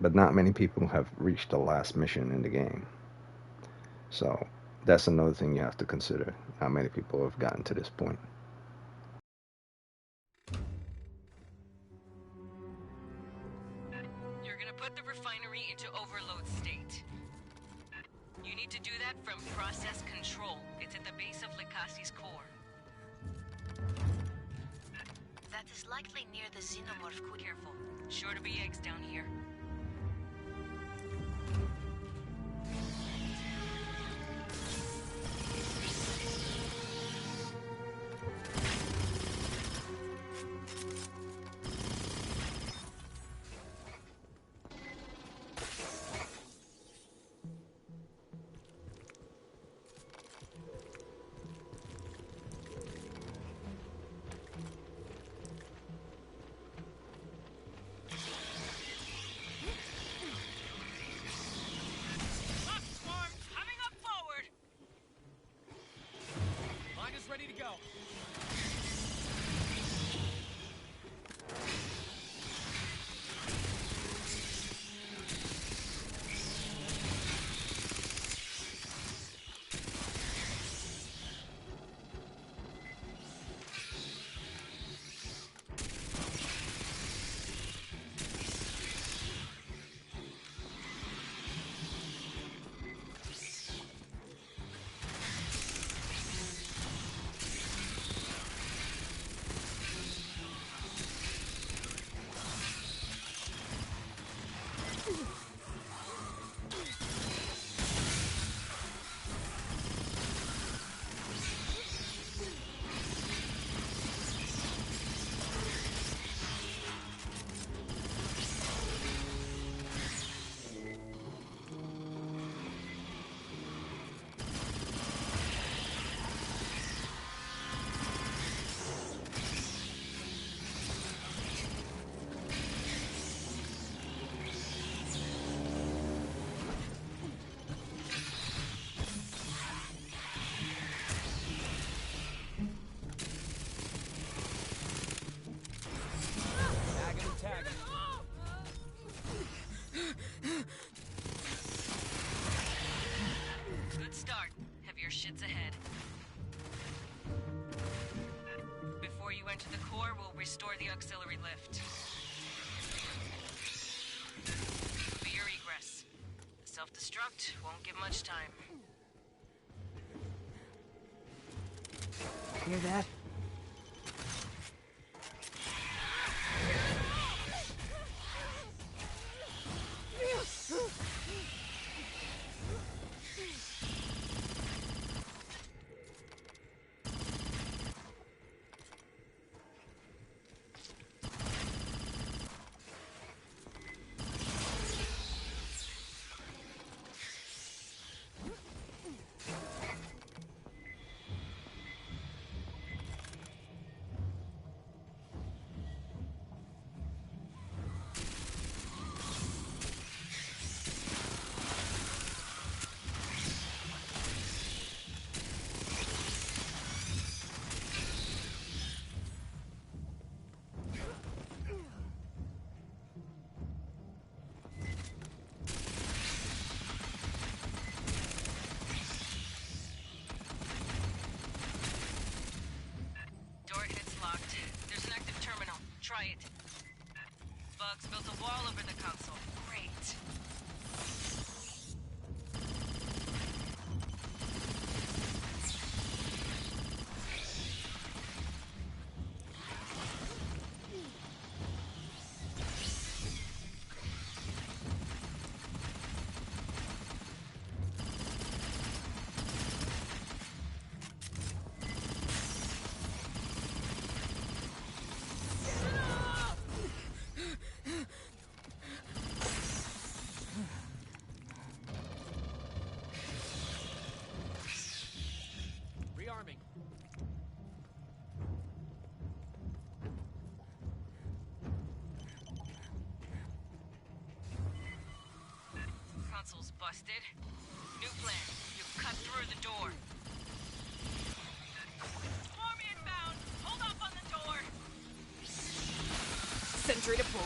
But not many people have reached the last mission in the game. So that's another thing you have to consider. How many people have gotten to this point. You're gonna put the refinery into overload state. You need to do that from process control. It's at the base of Likasi's core. That is likely near the xenomorph. Careful. Sure to be eggs down here. Ready to go. ahead. Before you enter the core, we'll restore the auxiliary lift. Be your egress. The self-destruct won't give much time. Hear that? Door hit's locked. There's an active terminal. Try it. Bugs built a wall over the console. Great. Rearming. Console's busted. New plan. You cut through the door. Swarm inbound! Hold up on the door! Sentry deployed.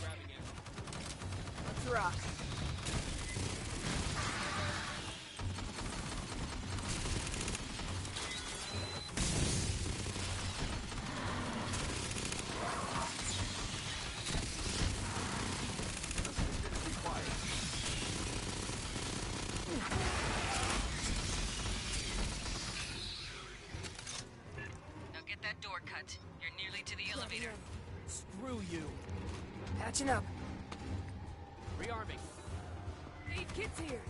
Grabbing it. Let's rock. Now get that door cut. You're nearly to the elevator. Screw you. Patching up. Rearming. Aid kit's here.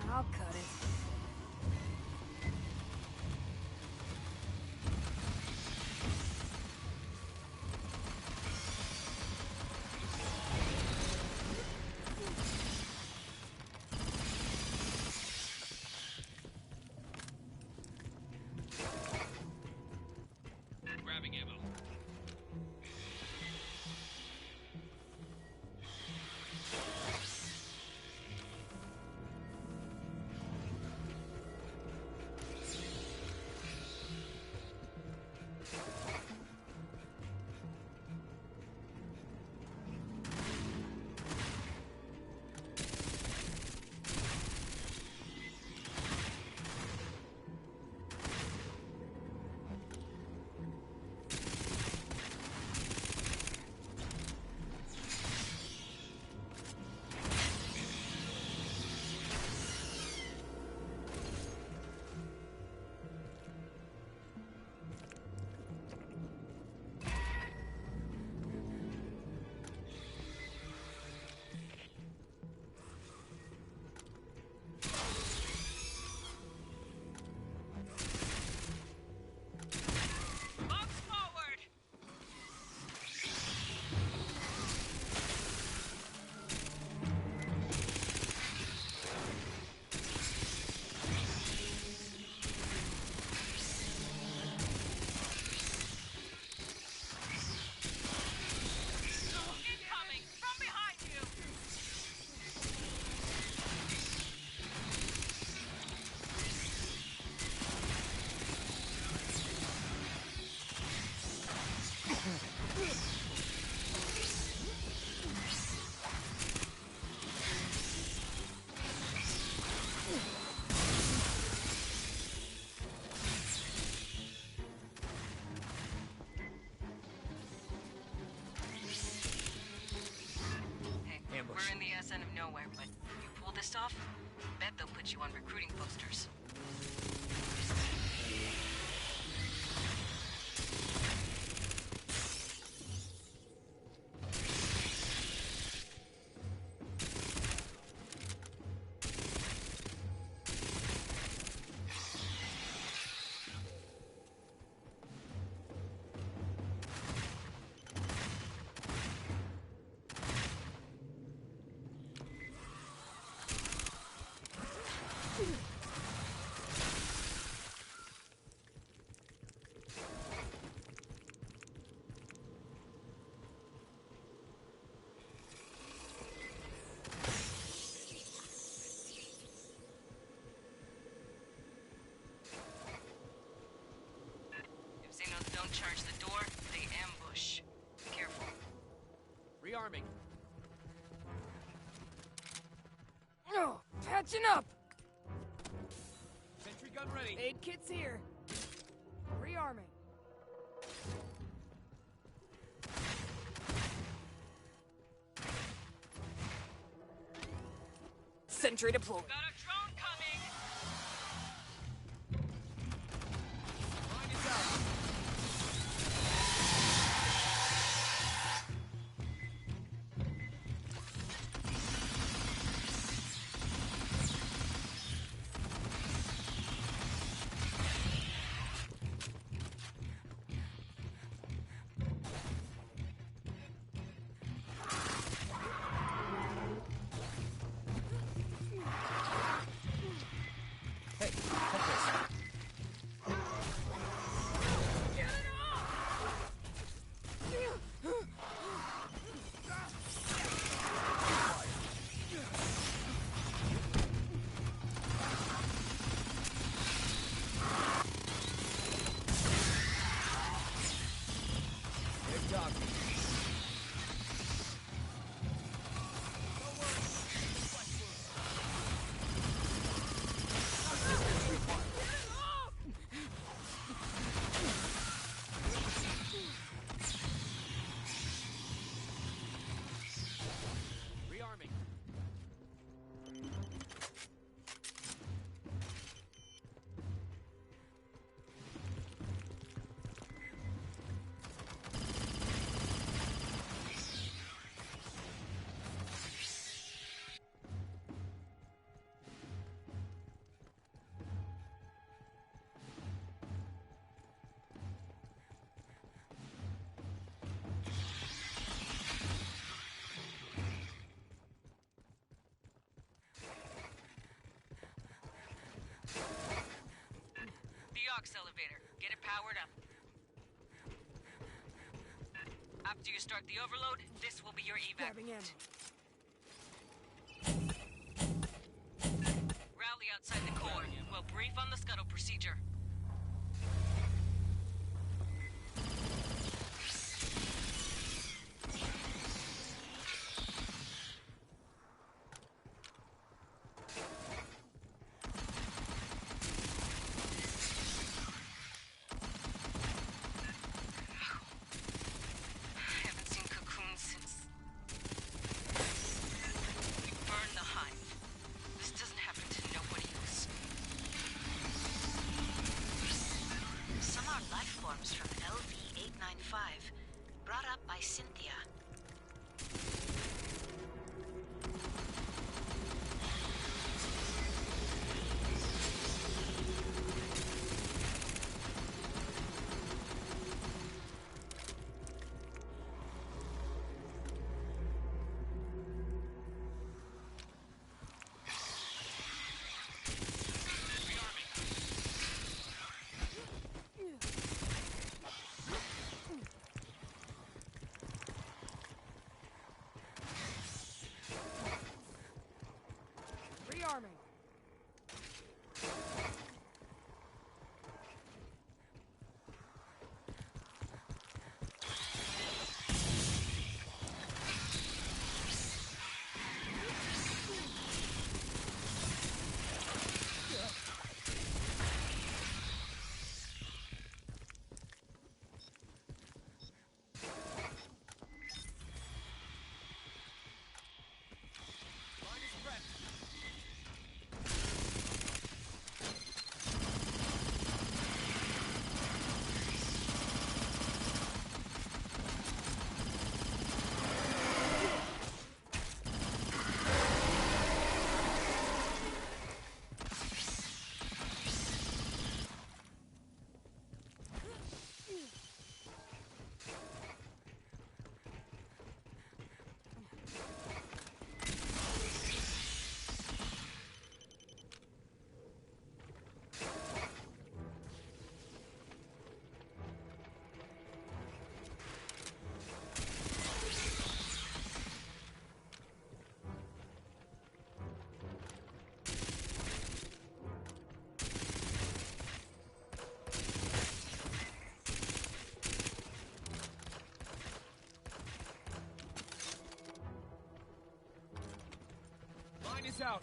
I'll cut it. Grabbing ammo. this off, bet they'll put you on recruiting posters. Don't charge the door, they ambush. Be careful. Rearming. No, patching up. Sentry gun ready. Aid kit's here. Rearming. Sentry deployed. Got a drone coming! Line is out. Hey, check this. Good talk. Rearming. The aux elevator. Get it powered up. After you start the overload, this will be your evac. Grabbing ammo. Rally outside the core. We'll brief on the scuttle procedure. Haven't seen cocoons since we burned the hive. This doesn't happen to nobody else. Some are life forms from LV-895, brought up by Cynthia. is out.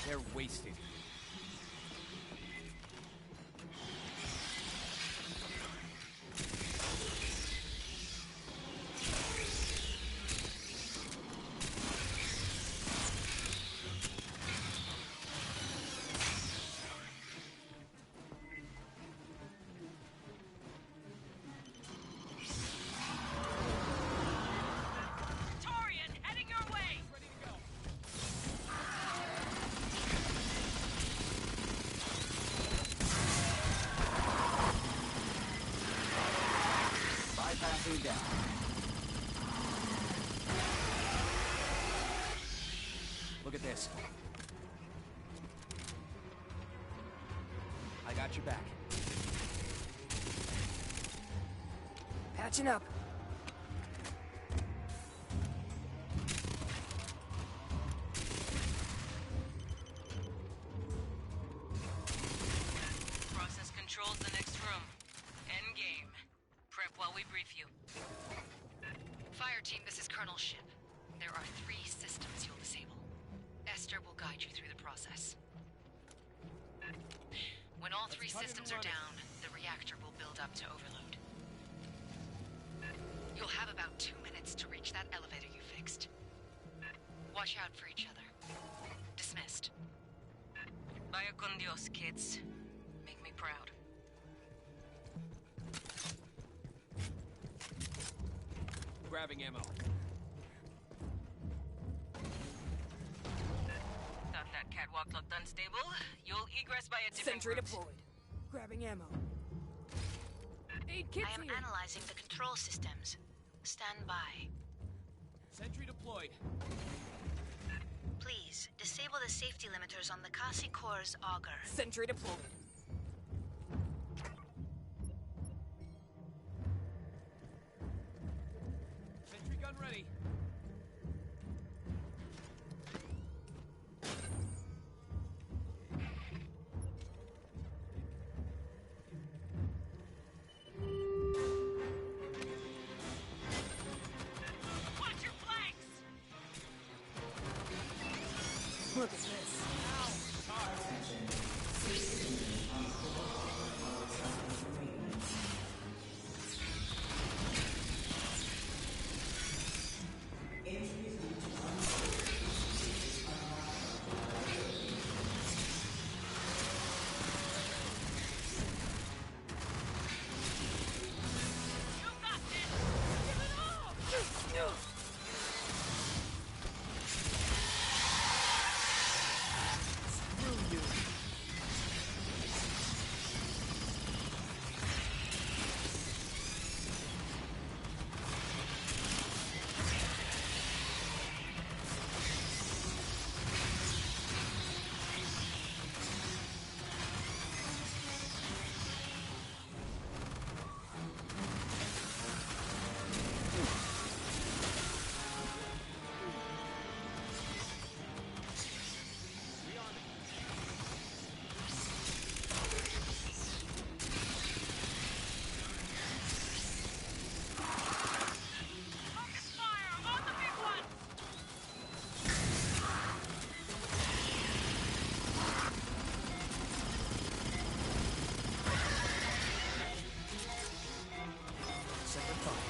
They're wasted. Torian, heading your way! Ready to go. Bypassing down. Look at this. I got your back. Patching up. Process controls the next room. Endgame. Prep while we brief you. Fire team, this is Colonel Ship. There are 3 systems you'll disable. Esther will guide you through the process. When all 3 cut it systems and are run it. down, the reactor will build up to overload. You'll have about 2 minutes to reach that elevator you fixed. Watch out for each other. Dismissed. Vaya con Dios, kids. Make me proud. Grabbing ammo. Thought that catwalk looked unstable? You'll egress by a different Sentry route. deployed. Grabbing ammo. Aid kits I am here. analyzing the control systems. Stand by. Sentry deployed. Please, disable the safety limiters on the Kasi Core's auger. Sentry deployed. Sentry gun ready. Watch your flanks! Look at this. You got this! Screw you. Focus fire on the big one! Separate fire.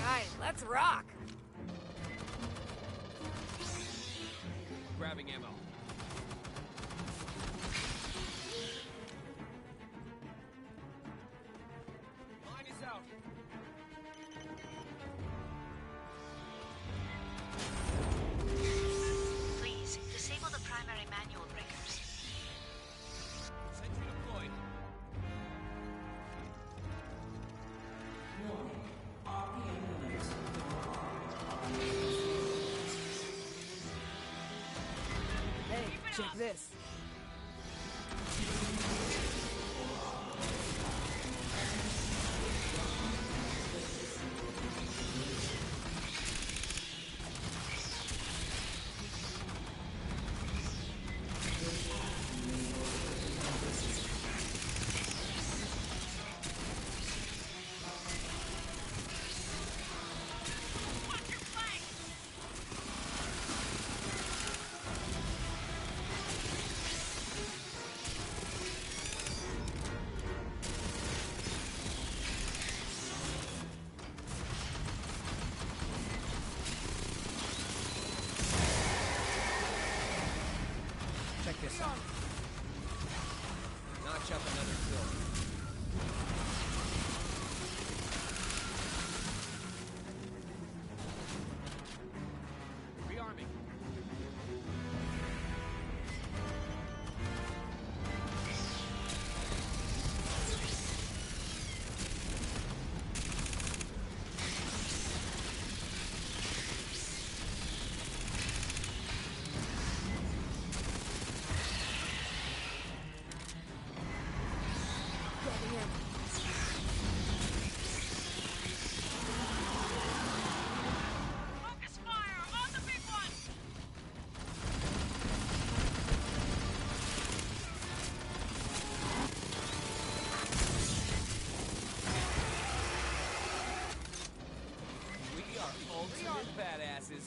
Alright, let's rock. Grabbing ammo. Mine is out. Please, disable the primary manual breakers. Sentry deployed. Hey, check this. this up. Notch up another kill. Rearming. Focus fire on the big one! We are ultimate badasses.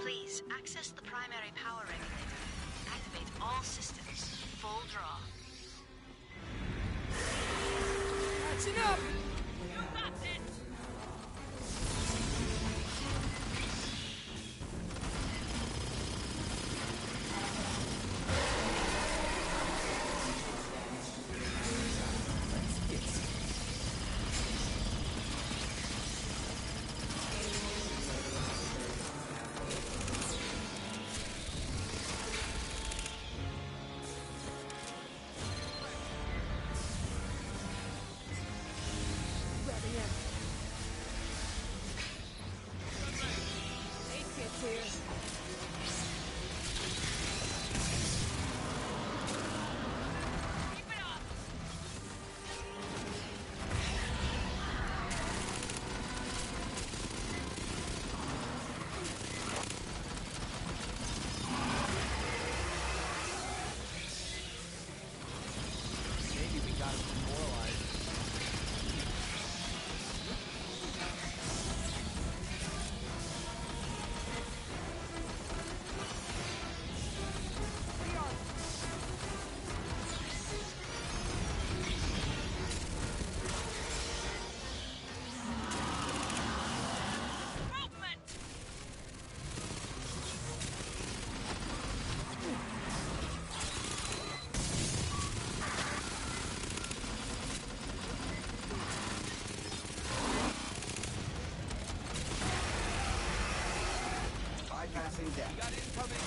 Please access the primary power regulator. Activate all systems. Full draw. Catching up! You got it! Grabbing in. Aid kit's here. Keep it up! Maybe we got him demoralized. Movement! Bypassing death. We got incoming.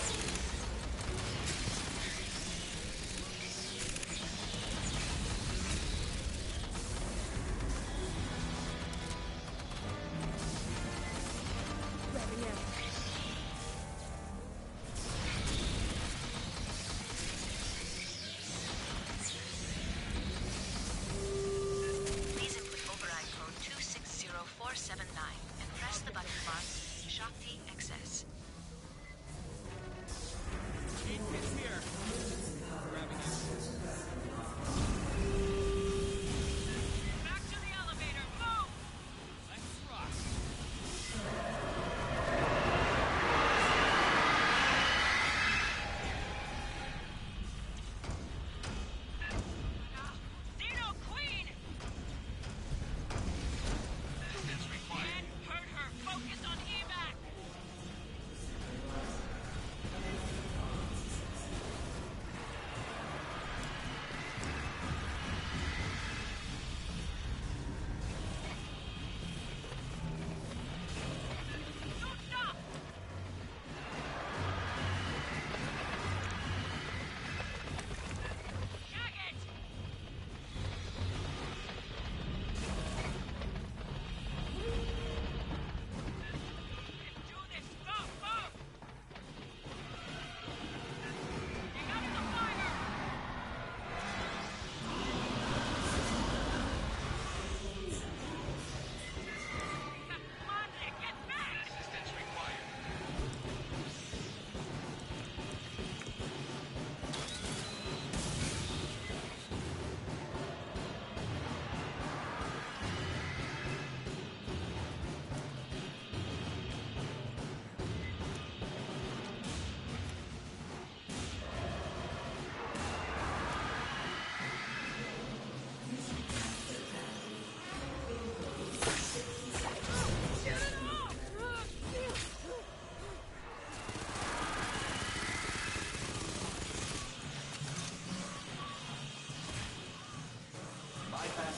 Grabbing in. Please input override code 260479 and press the button marked Shakti XS.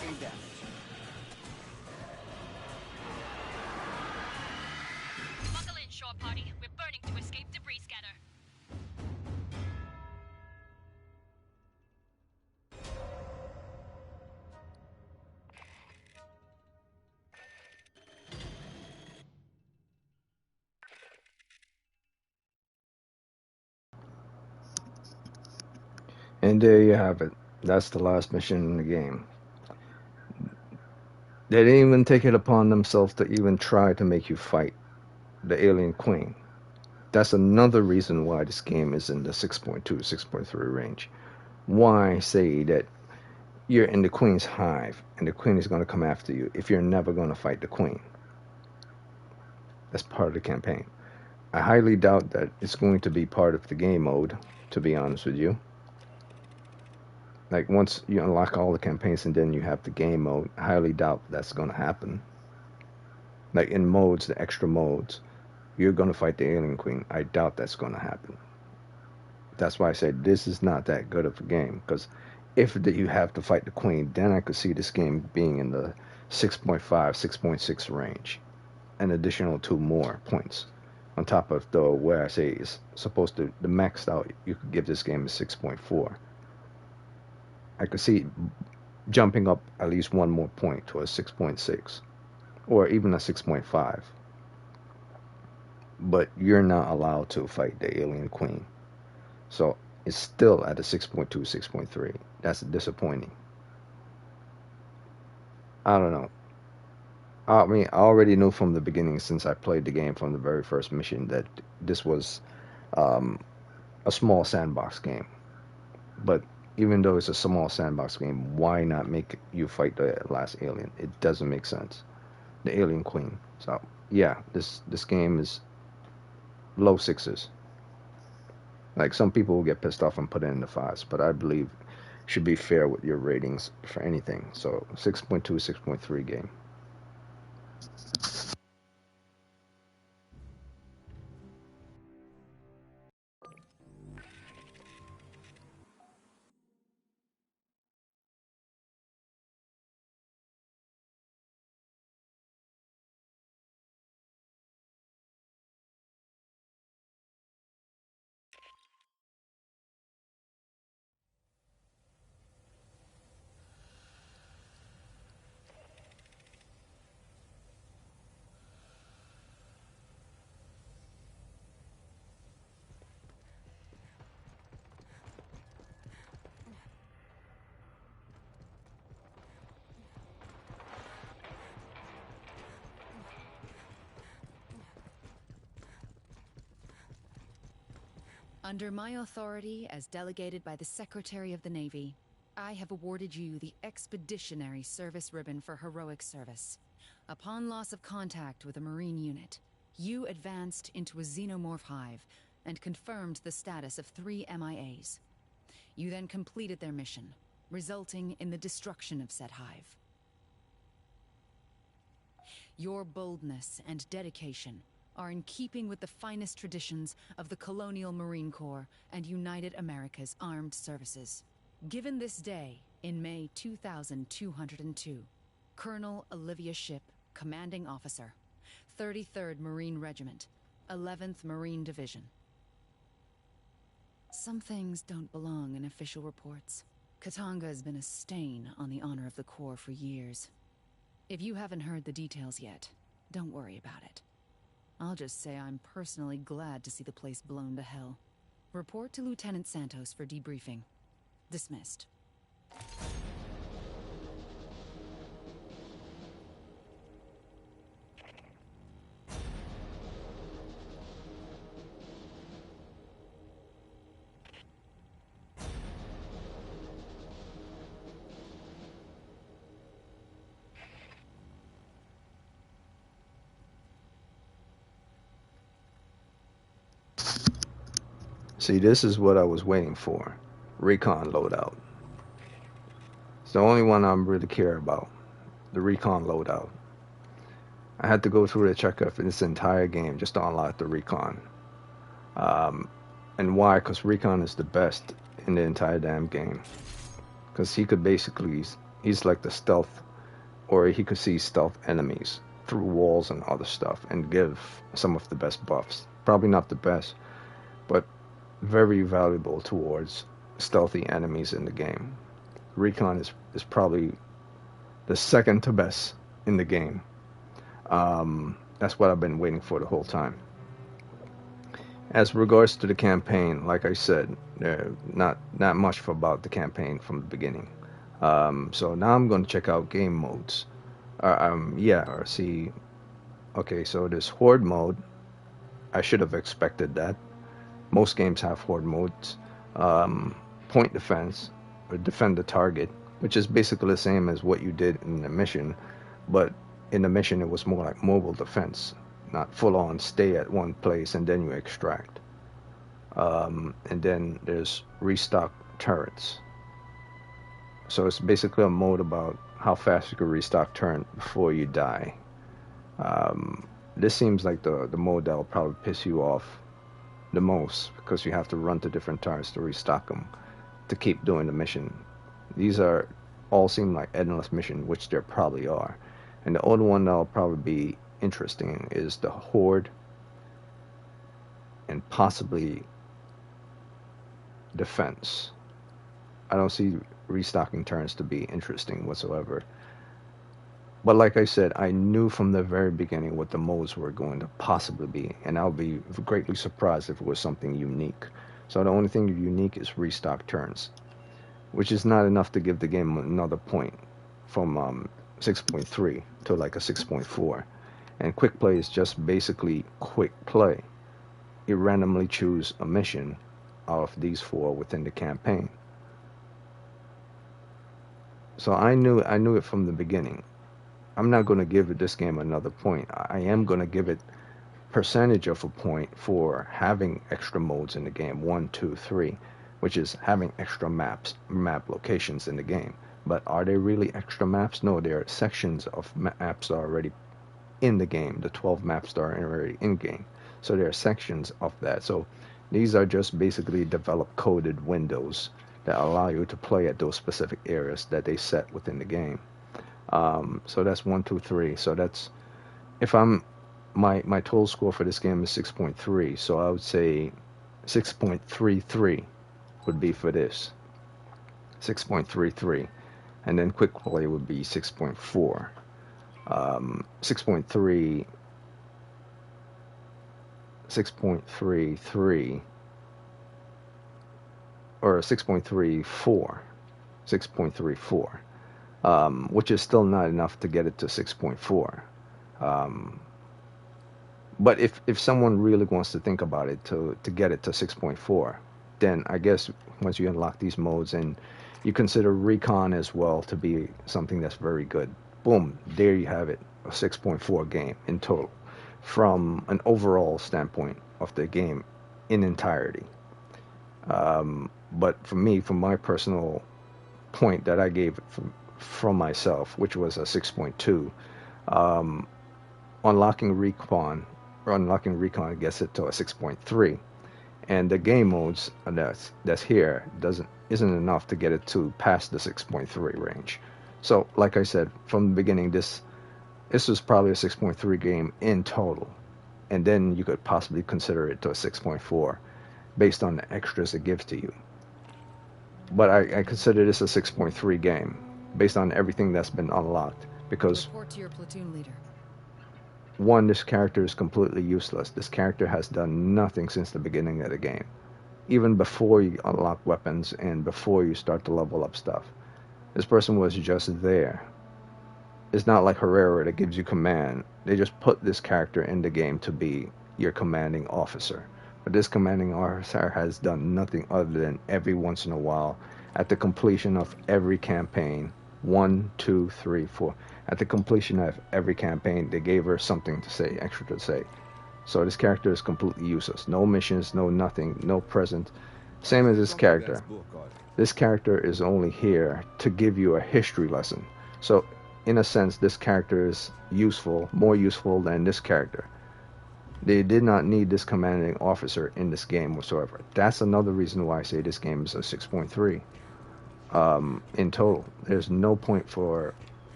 some damage. Buckle in, shore party. We're burning to escape debris scatter. And there you have it. That's the last mission in the game. They didn't even take it upon themselves to even try to make you fight the alien queen. That's another reason why this game is in the 6.2, 6.3 range. Why say that you're in the queen's hive and the queen is going to come after you if you're never going to fight the queen? That's part of the campaign. I highly doubt that it's going to be part of the game mode, to be honest with you. Like, once you unlock all the campaigns and then you have the game mode, I highly doubt that's going to happen. Like, in modes, the extra modes, you're going to fight the alien queen. I doubt that's going to happen. That's why I said this is not that good of a game. Because if you have to fight the queen, then I could see this game being in the 6.5, 6.6 range. An additional 2 more points. On top of the, where I say it's supposed to, the maxed out, you could give this game a 6.4. I could see jumping up at least 1 more point to a 6.6 or even a 6.5. But you're not allowed to fight the alien queen. So it's still at a 6.2, 6.3. That's disappointing. I don't know. I mean, I already knew from the beginning, since I played the game from the very first mission, that this was a small sandbox game. But even though it's a small sandbox game, why not make you fight the last alien? It doesn't make sense. The alien queen. So yeah, this game is low 6s. Like, some people will get pissed off and put it in the 5s, but I believe should be fair with your ratings for anything. So 6.2, 6.3 game. Under my authority as delegated by the Secretary of the Navy, I have awarded you the Expeditionary Service Ribbon for heroic service. Upon loss of contact with a Marine unit, you advanced into a xenomorph hive and confirmed the status of 3 MIAs. You then completed their mission, resulting in the destruction of said hive. Your boldness and dedication are in keeping with the finest traditions of the Colonial Marine Corps and United America's Armed Services. Given this day, in May 2202, Colonel Olivia Shipp, Commanding Officer, 33rd Marine Regiment, 11th Marine Division. Some things don't belong in official reports. Katanga has been a stain on the honor of the Corps for years. If you haven't heard the details yet, don't worry about it. I'll just say I'm personally glad to see the place blown to hell. Report to Lieutenant Santos for debriefing. Dismissed. See, this is what I was waiting for. Recon loadout. It's the only one I really care about. The recon loadout. I had to go through the checkup for this entire game just to unlock the recon. And why? Because recon is the best in the entire damn game. Because he could basically He's like the stealth, or he could see stealth enemies through walls and other stuff and give some of the best buffs. Probably not the best, but very valuable towards stealthy enemies in the game. Recon is probably the second to best in the game. That's what I've been waiting for the whole time. As regards to the campaign, like I said, not much about the campaign from the beginning. So now I'm going to check out game modes. Or see. Okay, so this horde mode, I should have expected that. Most games have horde modes. Point defense, or defend the target, which is basically the same as what you did in the mission, but in the mission it was more like mobile defense, not full on stay at one place and then you extract. And then there's restock turrets. So it's basically a mode about how fast you can restock turret before you die. This seems like the mode that will probably piss you off the most, because you have to run to different turrets to restock them to keep doing the mission. These all seem like endless mission, which there probably are. And the only one that'll probably be interesting is the horde and possibly defense. I don't see restocking turns to be interesting whatsoever. But like I said, I knew from the very beginning what the modes were going to possibly be, and I'll be greatly surprised if it was something unique. So the only thing unique is restock turns, which is not enough to give the game another point from 6.3 to like a 6.4. And quick play is just basically quick play. You randomly choose a mission out of these 4 within the campaign. So I knew it from the beginning. I'm not going to give this game another point. I am going to give it percentage of a point for having extra modes in the game, 1, 2, 3, which is having extra map locations in the game. But are they really extra maps? No, there are sections of maps that are already in the game. The 12 maps that are already in game. So there are sections of that. So these are just basically developed coded windows that allow you to play at those specific areas that they set within the game. So that's 1, 2, 3. So that's, if I'm, my total score for this game is 6.3. So I would say 6.33 would be for this. 6.33. And then quick play would be 6.4. 6.3. 6.33. Or 6.34. 6.34. Which is still not enough to get it to 6.4. But if someone really wants to think about it to get it to 6.4, then I guess once you unlock these modes and you consider recon as well to be something that's very good, boom, there you have it, a 6.4 game in total from an overall standpoint of the game in entirety. But for me, from my personal point that I gave from myself, which was a 6.2, unlocking recon gets it to a 6.3, and the game modes that's here isn't enough to get it to past the 6.3 range. So like I said from the beginning, this was probably a 6.3 game in total, and then you could possibly consider it to a 6.4 based on the extras it gives to you. But I consider this a 6.3 game based on everything that's been unlocked, because report to your platoon leader. One, this character is completely useless. This character has done nothing since the beginning of the game, even before you unlock weapons and before you start to level up stuff. This person was just there. It's not like Herrera that gives you command. They just put this character in the game to be your commanding officer. But this commanding officer has done nothing other than every once in a while, at the completion of every campaign, 1, 2, 3, 4, at the completion of every campaign, they gave her something to say, extra to say. So this character is completely useless. No missions, no nothing, no present. Same as this character. This character is only here to give you a history lesson. So in a sense, this character is useful, more useful than this character. They did not need this commanding officer in this game whatsoever. That's another reason why I say this game is a 6.3. in total. There's no point to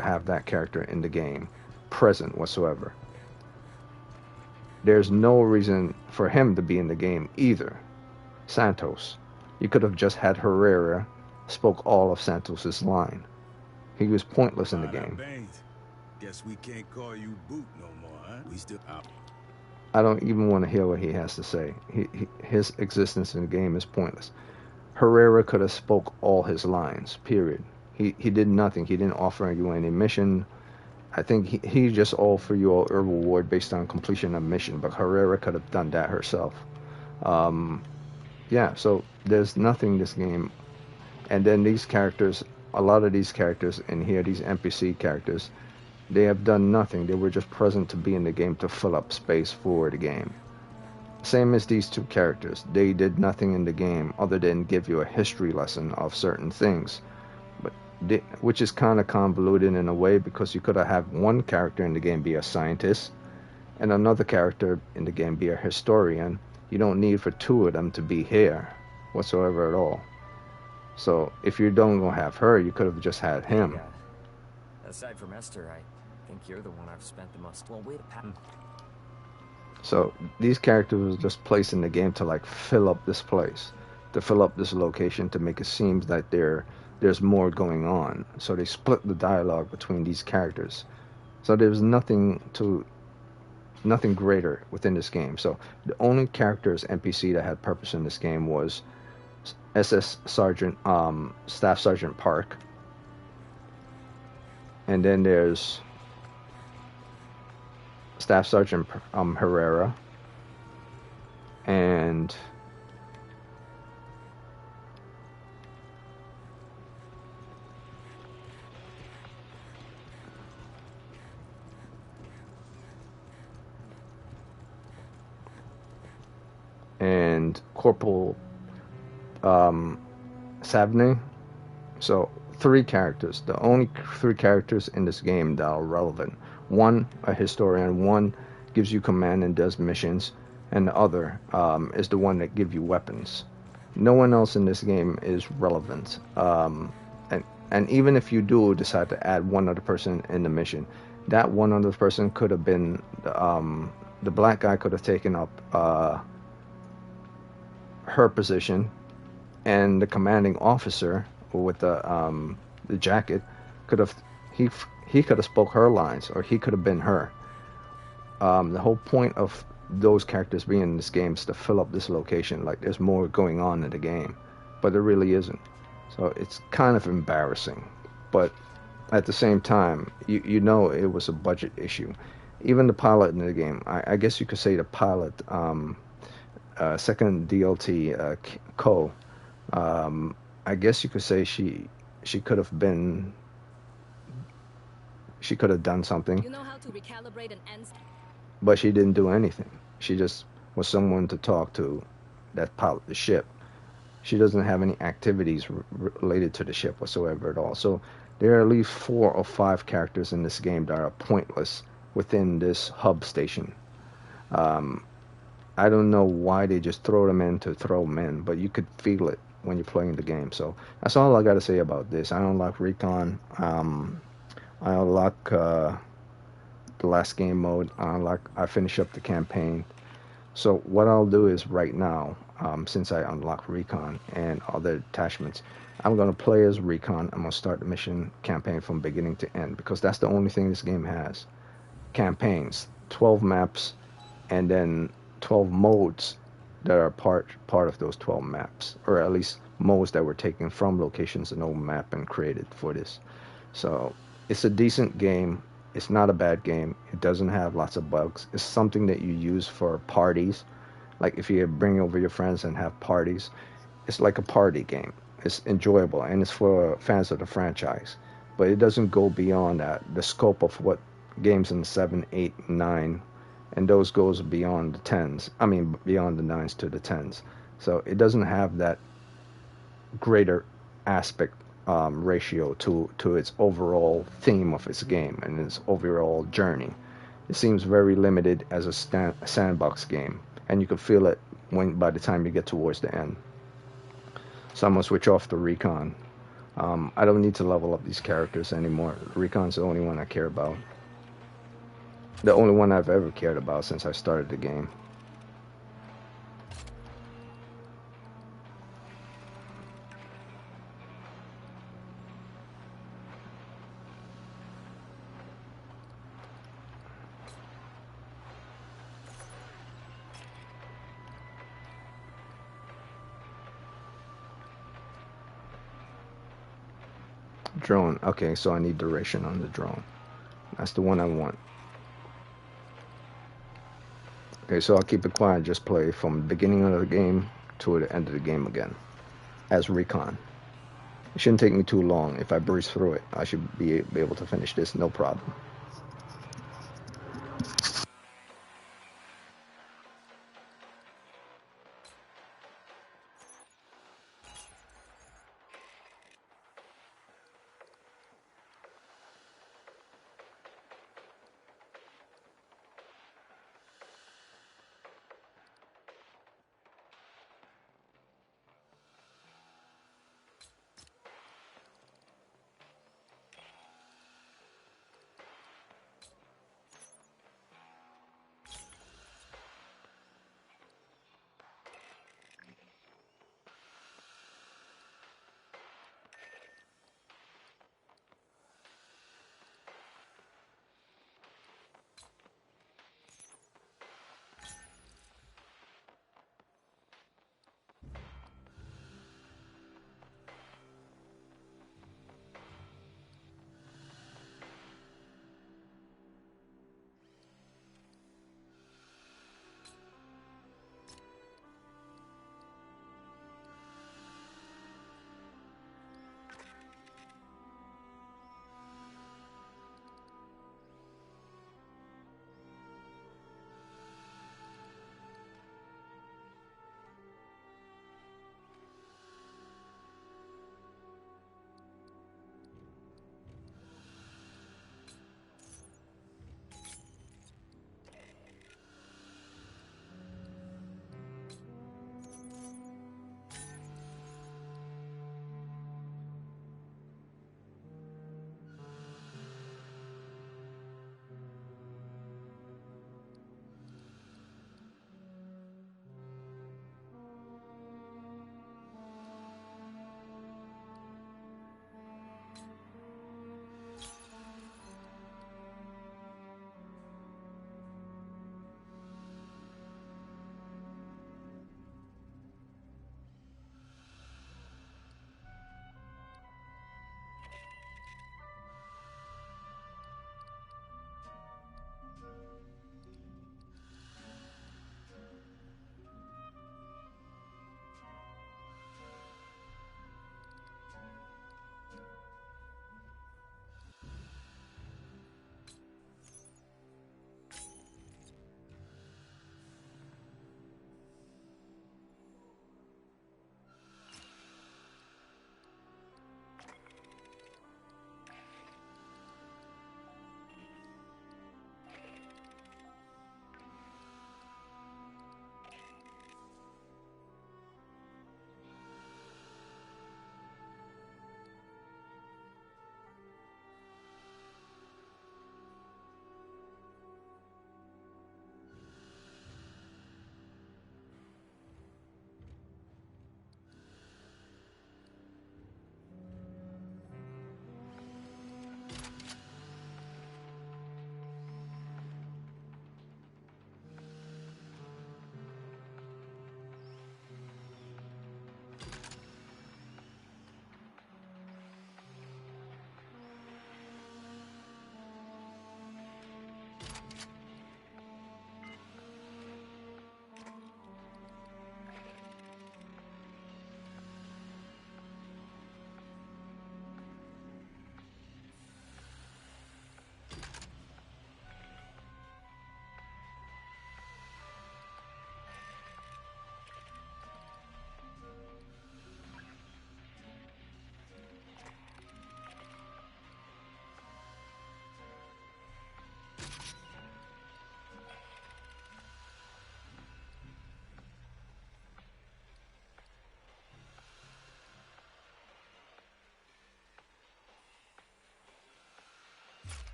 have that character in the game present whatsoever. There's no reason for him to be in the game either. Santos. You could have just had Herrera spoke all of Santos's line. He was pointless in the game. Guess we can't call you Boot no more, huh? We still out. I don't even want to hear what he has to say. His existence in the game is pointless. Herrera could have spoke all his lines, period. He did nothing. He didn't offer you any mission. I think he just offered you a reward based on completion of mission, but Herrera could have done that herself. Yeah, so there's nothing in this game. And then these characters, a lot of these characters in here, these NPC characters, they have done nothing. They were just present to be in the game to fill up space for the game. Same as these two characters. They did nothing in the game other than give you a history lesson of certain things. Which is kind of convoluted in a way, because you could have had one character in the game be a scientist and another character in the game be a historian. You don't need for two of them to be here whatsoever at all. So if you don't go have her, you could have just had him. Yeah. Aside from Esther, I think you're the one I've spent the most. Well, wait a pattern. So these characters was just placed in the game to like fill up this place, to fill up this location, to make it seem that there's more going on. So they split the dialogue between these characters. So there's nothing greater within this game. So the only characters NPC that had purpose in this game was SS Sergeant, Staff Sergeant Park, and then there's Staff Sergeant Herrera, and Corporal Savne. So 3 characters, the only 3 characters in this game that are relevant. One, a historian, one gives you command and does missions, and the other is the one that gives you weapons. No one else in this game is relevant. And even if you do decide to add one other person in the mission, that one other person could have been the black guy could have taken up her position, and the commanding officer with the jacket could have he could have spoke her lines, or he could have been her. The whole point of those characters being in this game is to fill up this location. Like there's more going on in the game, but there really isn't. So it's kind of embarrassing, but at the same time, you know it was a budget issue. Even the pilot in the game, I guess you could say the pilot, second DLT, Ko, I guess you could say she could have been, she could have done something. You know how to recalibrate an end. But she didn't do anything. She just was someone to talk to that pilot the ship. She doesn't have any activities related to the ship whatsoever at all. So there are at least 4 or 5 characters in this game that are pointless within this hub station. I don't know why they just throw them in to throw them in, but you could feel it when you're playing the game. So that's all I got to say about this. I unlock Recon. I unlock the last game mode. I finish up the campaign. So what I'll do is right now, since I unlock Recon and other attachments, I'm going to play as Recon. I'm going to start the mission campaign from beginning to end, because that's the only thing this game has. Campaigns, 12 maps, and then 12 modes that are part of those 12 maps, or at least modes that were taken from locations in the old map and created for this. So it's a decent game. It's not a bad game. It doesn't have lots of bugs. It's something that you use for parties. Like if you bring over your friends and have parties, it's like a party game. It's enjoyable, and it's for fans of the franchise. But it doesn't go beyond that. The scope of what games in 7, 8, 9, and those goes beyond the 10s. I mean, beyond the 9s to the 10s. So it doesn't have that greater aspect ratio to its overall theme of its game and its overall journey. It seems very limited as a sandbox game, and you can feel it by the time you get towards the end. So I'm gonna switch off the Recon. I don't need to level up these characters anymore. Recon's the only one I care about. The only one I've ever cared about since I started the game. Drone. Okay, so I need duration on the drone. That's the one I want. Okay, so I'll keep it quiet. Just play from the beginning of the game to the end of the game again as Recon. It shouldn't take me too long. If I breeze through it, I should be able to finish this, no problem.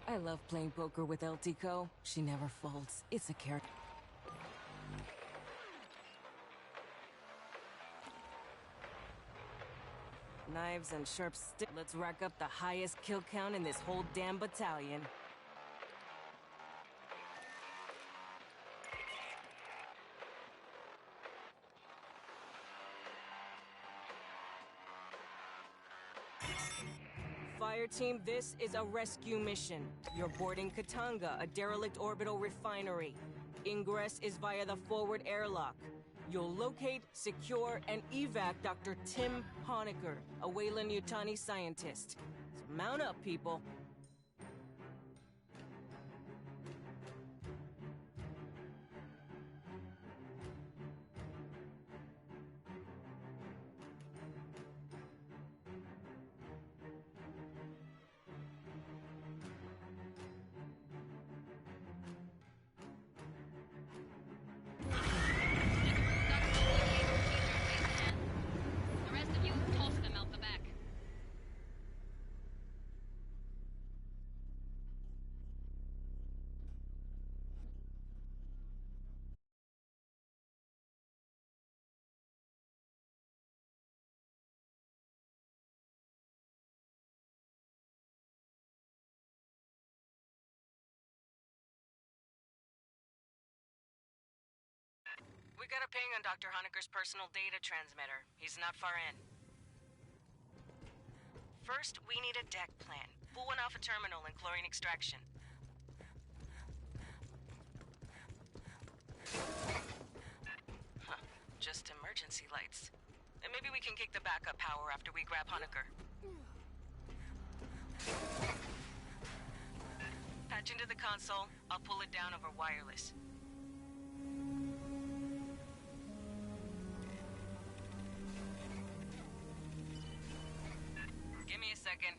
I love playing poker with Eltico. She never folds. It's a character. Knives and sharp sticks. Let's rack up the highest kill count in this whole damn battalion. Fire team, this is a rescue mission. You're boarding Katanga, a derelict orbital refinery. Ingress is via the forward airlock. You'll locate, secure, and evac Dr. Tim Honecker, a Weyland-Yutani scientist. So mount up, people. The rest of you, toss them out the back. We got a ping on Dr. Honecker's personal data transmitter. He's not far in. First, we need a deck plan. Pull one off a terminal and chlorine extraction. Huh. Just emergency lights. And maybe we can kick the backup power after we grab Honecker. Patch into the console. I'll pull it down over wireless. Give me a second.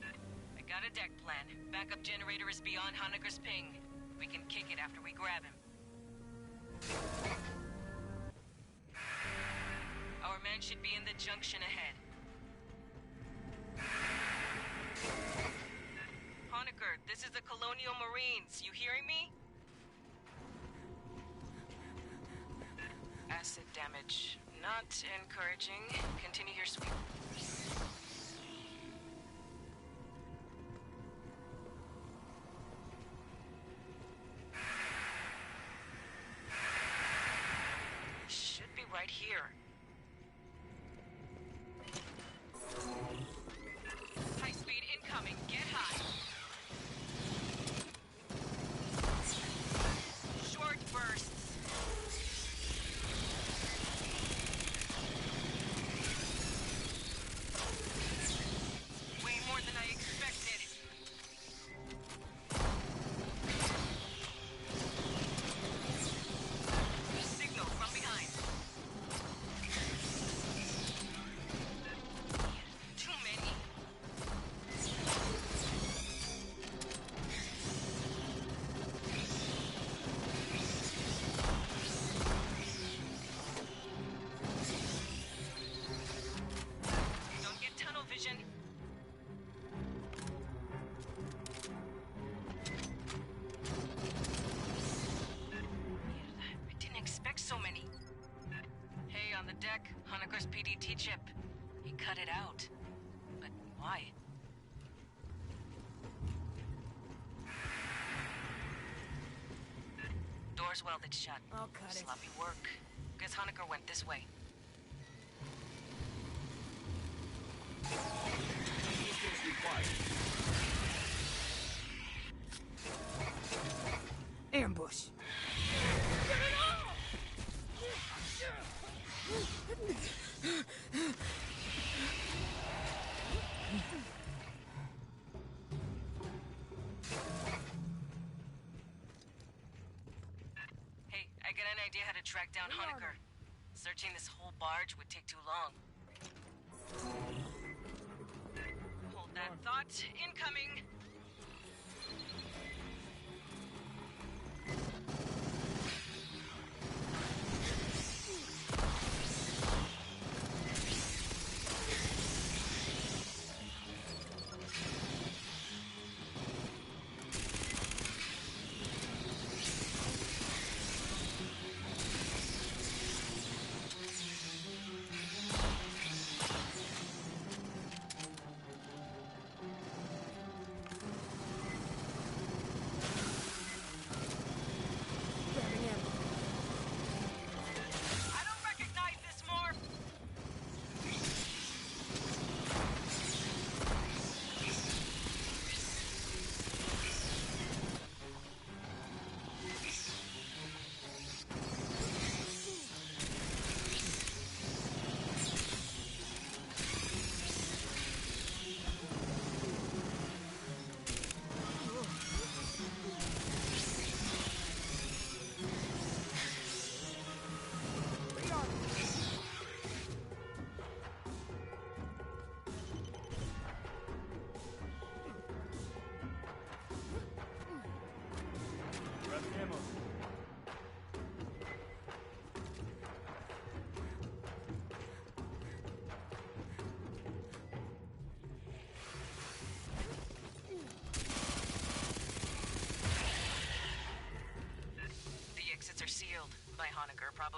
I got a deck plan. Backup generator is beyond Honecker's ping. We can kick it after we grab him. Our man should be in the junction ahead. Honecker, this is the Colonial Marines. You hearing me? Acid damage. Not encouraging. Continue your sweep. Should be right here. High speed incoming. Get high. Short bursts. Way more than I expected. Signal from behind. Too many. Don't get tunnel vision. I didn't expect so many. Hey, on the deck, Honecker's PDT chip. He cut it out. But why? Door's welded shut. I'll cut it. Sloppy work. Guess Honecker went this way. Ambush. Hey, I got an idea how to track down Honecker. Searching this whole barge would take too long. Hold that thought. Incoming!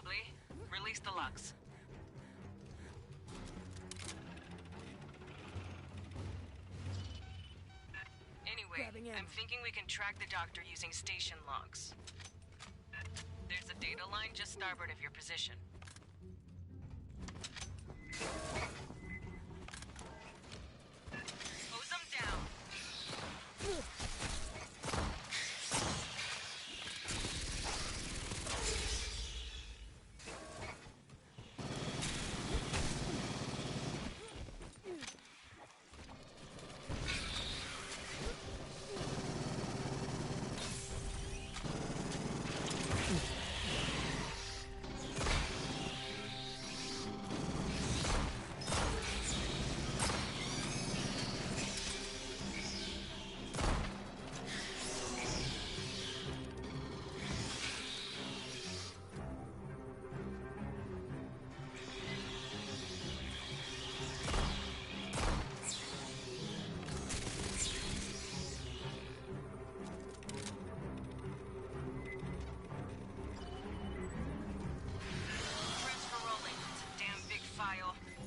Probably. Release the locks. Anyway, I'm thinking we can track the doctor using station logs. There's a data line just starboard of your position. Hose them down.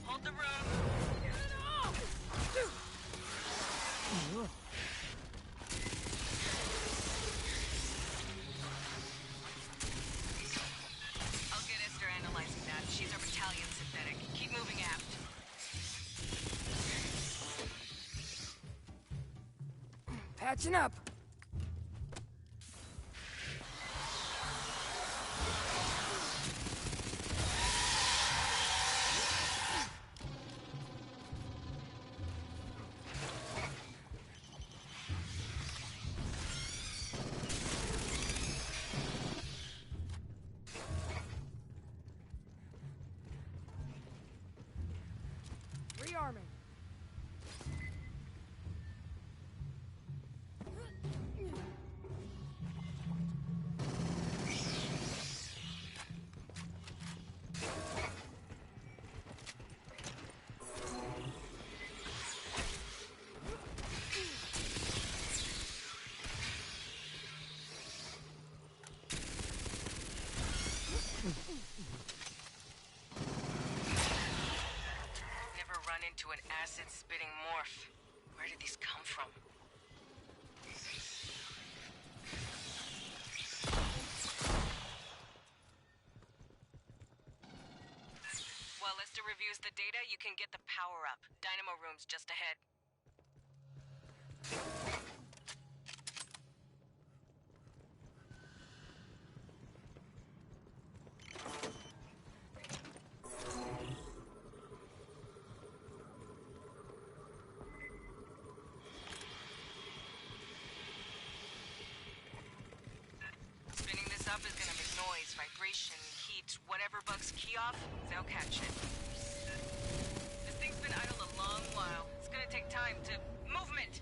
Hold the room. Get it off! I'll get Esther analyzing that. She's our battalion synthetic. Keep moving aft. Patching up. Rearming. Never run into an acid-spitting morph. Where did these come from? While Lester reviews the data, you can get the power up. Dynamo room's just ahead. Spinning this up is gonna make noise, vibration, heat, whatever bugs key off, they'll catch it. This thing's been idle a long while. It's gonna take time to... Movement!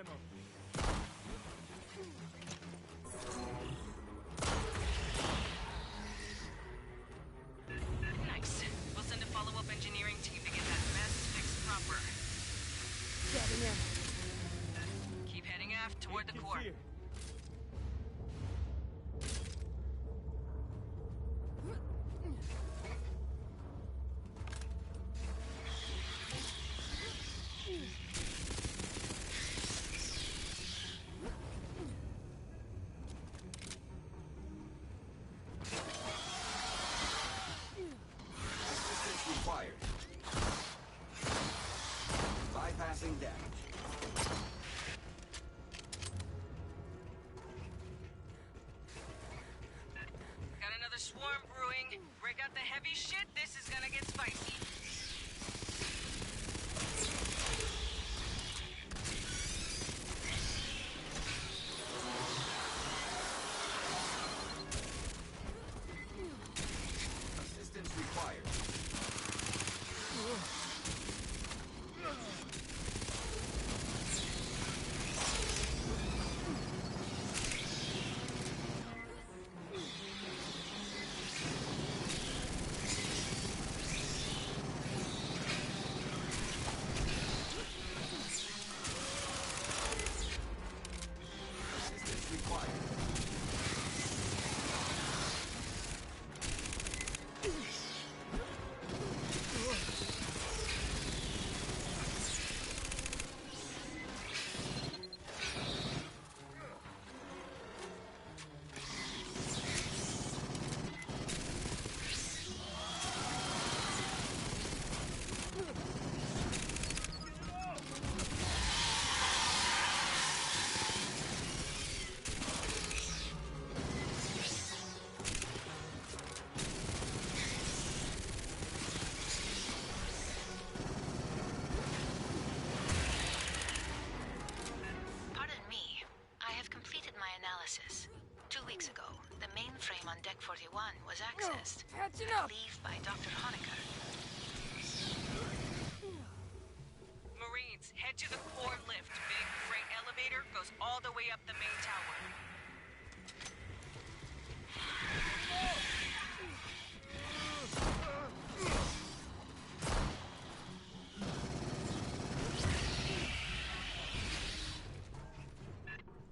ammo. Nice. We'll send a follow-up engineering team to get that mess fixed proper. Grabbing ammo. Keep heading aft toward the Agents core. here. Assistance required. Bypassing damage. Got another swarm brewing. Break out the heavy shit. This is gonna get spicy. Assistance required. Assistance required. Pardon me. I have completed my analysis. 2 weeks ago, the mainframe on Deck 41 was accessed. Catching I up. believe by Dr. Honecker. Marines, head to the core lift. Big freight elevator goes all the way up the main tower.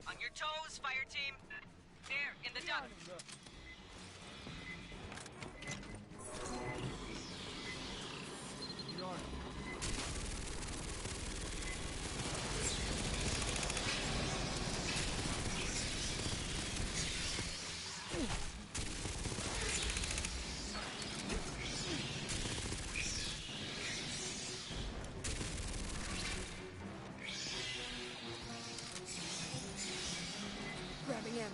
On your toes, fire team. There, in the duct. Grabbing ammo.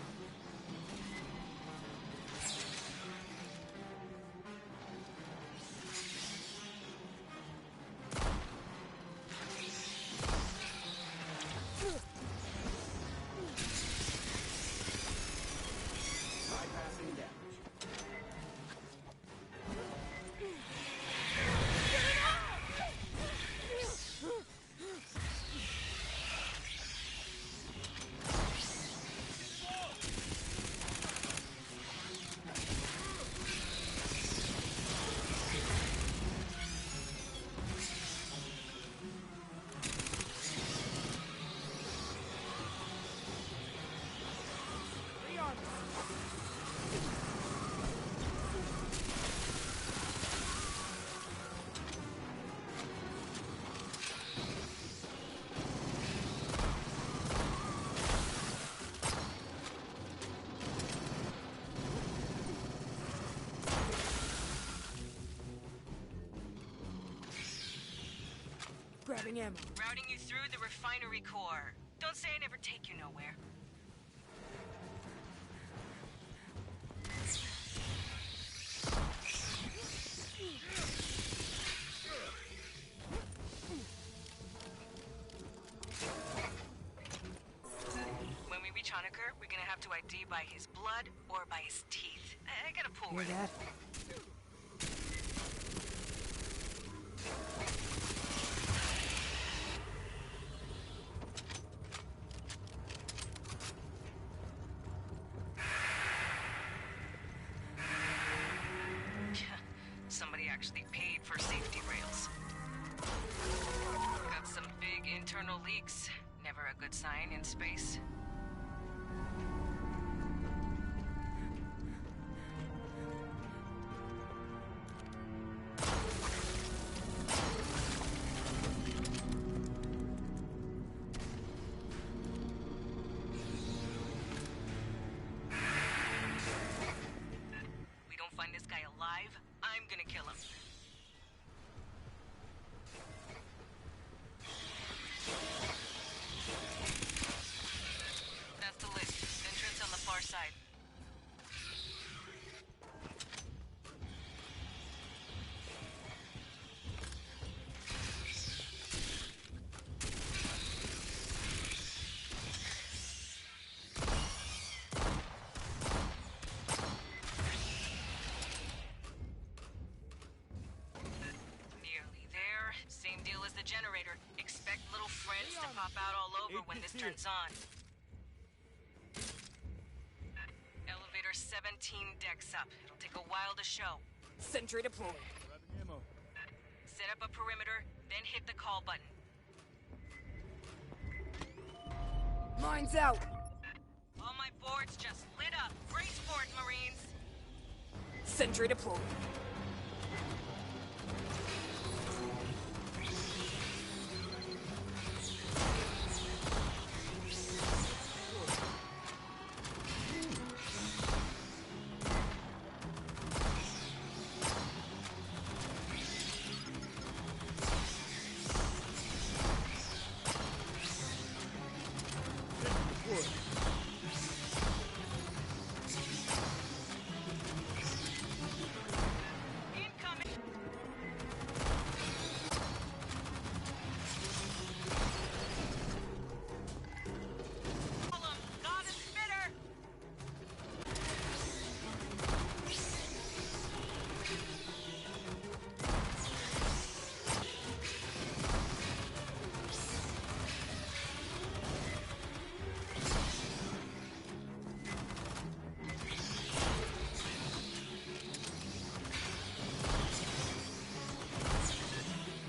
Bypassing damage. Grabbing ammo. Routing you through the refinery core. Don't say I never take you nowhere. When we reach Honecker, we're gonna have to ID by his blood or by his teeth. I gotta pull Hear one. that? internal leaks. Never a good sign in space. We don't find this guy alive, I'm gonna kill him. That's the list. Entrance on the far side. Nearly there. Same deal as the generator. Expect little friends to pop out all over when this turns on. Elevator 17 decks up. It'll take a while to show. Sentry deployed. Grabbing ammo. Set up a perimeter, then hit the call button. Mine's out. All my boards just lit up. Brace for it, Marines. Sentry deployed. Incoming. Column, got a spitter.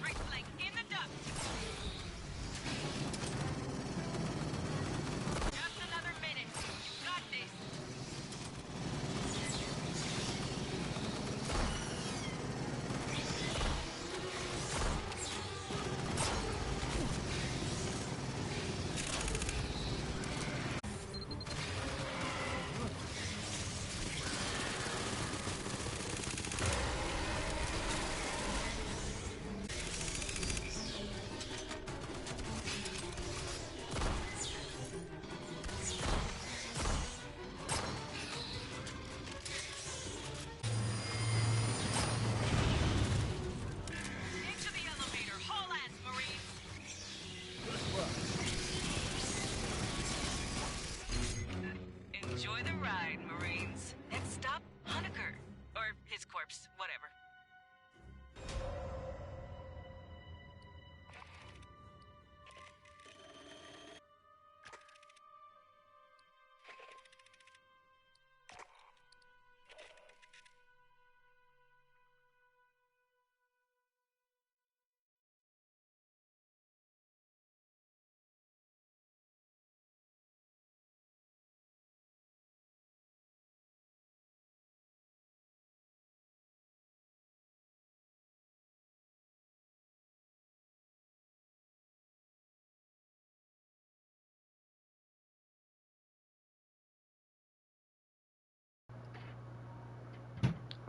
Right flank in the duct. Just another minute. You got this. Into the elevator. Haul ass, Marines. Enjoy the ride, Marines. Next stop, Honecker. Or his corpse, whatever.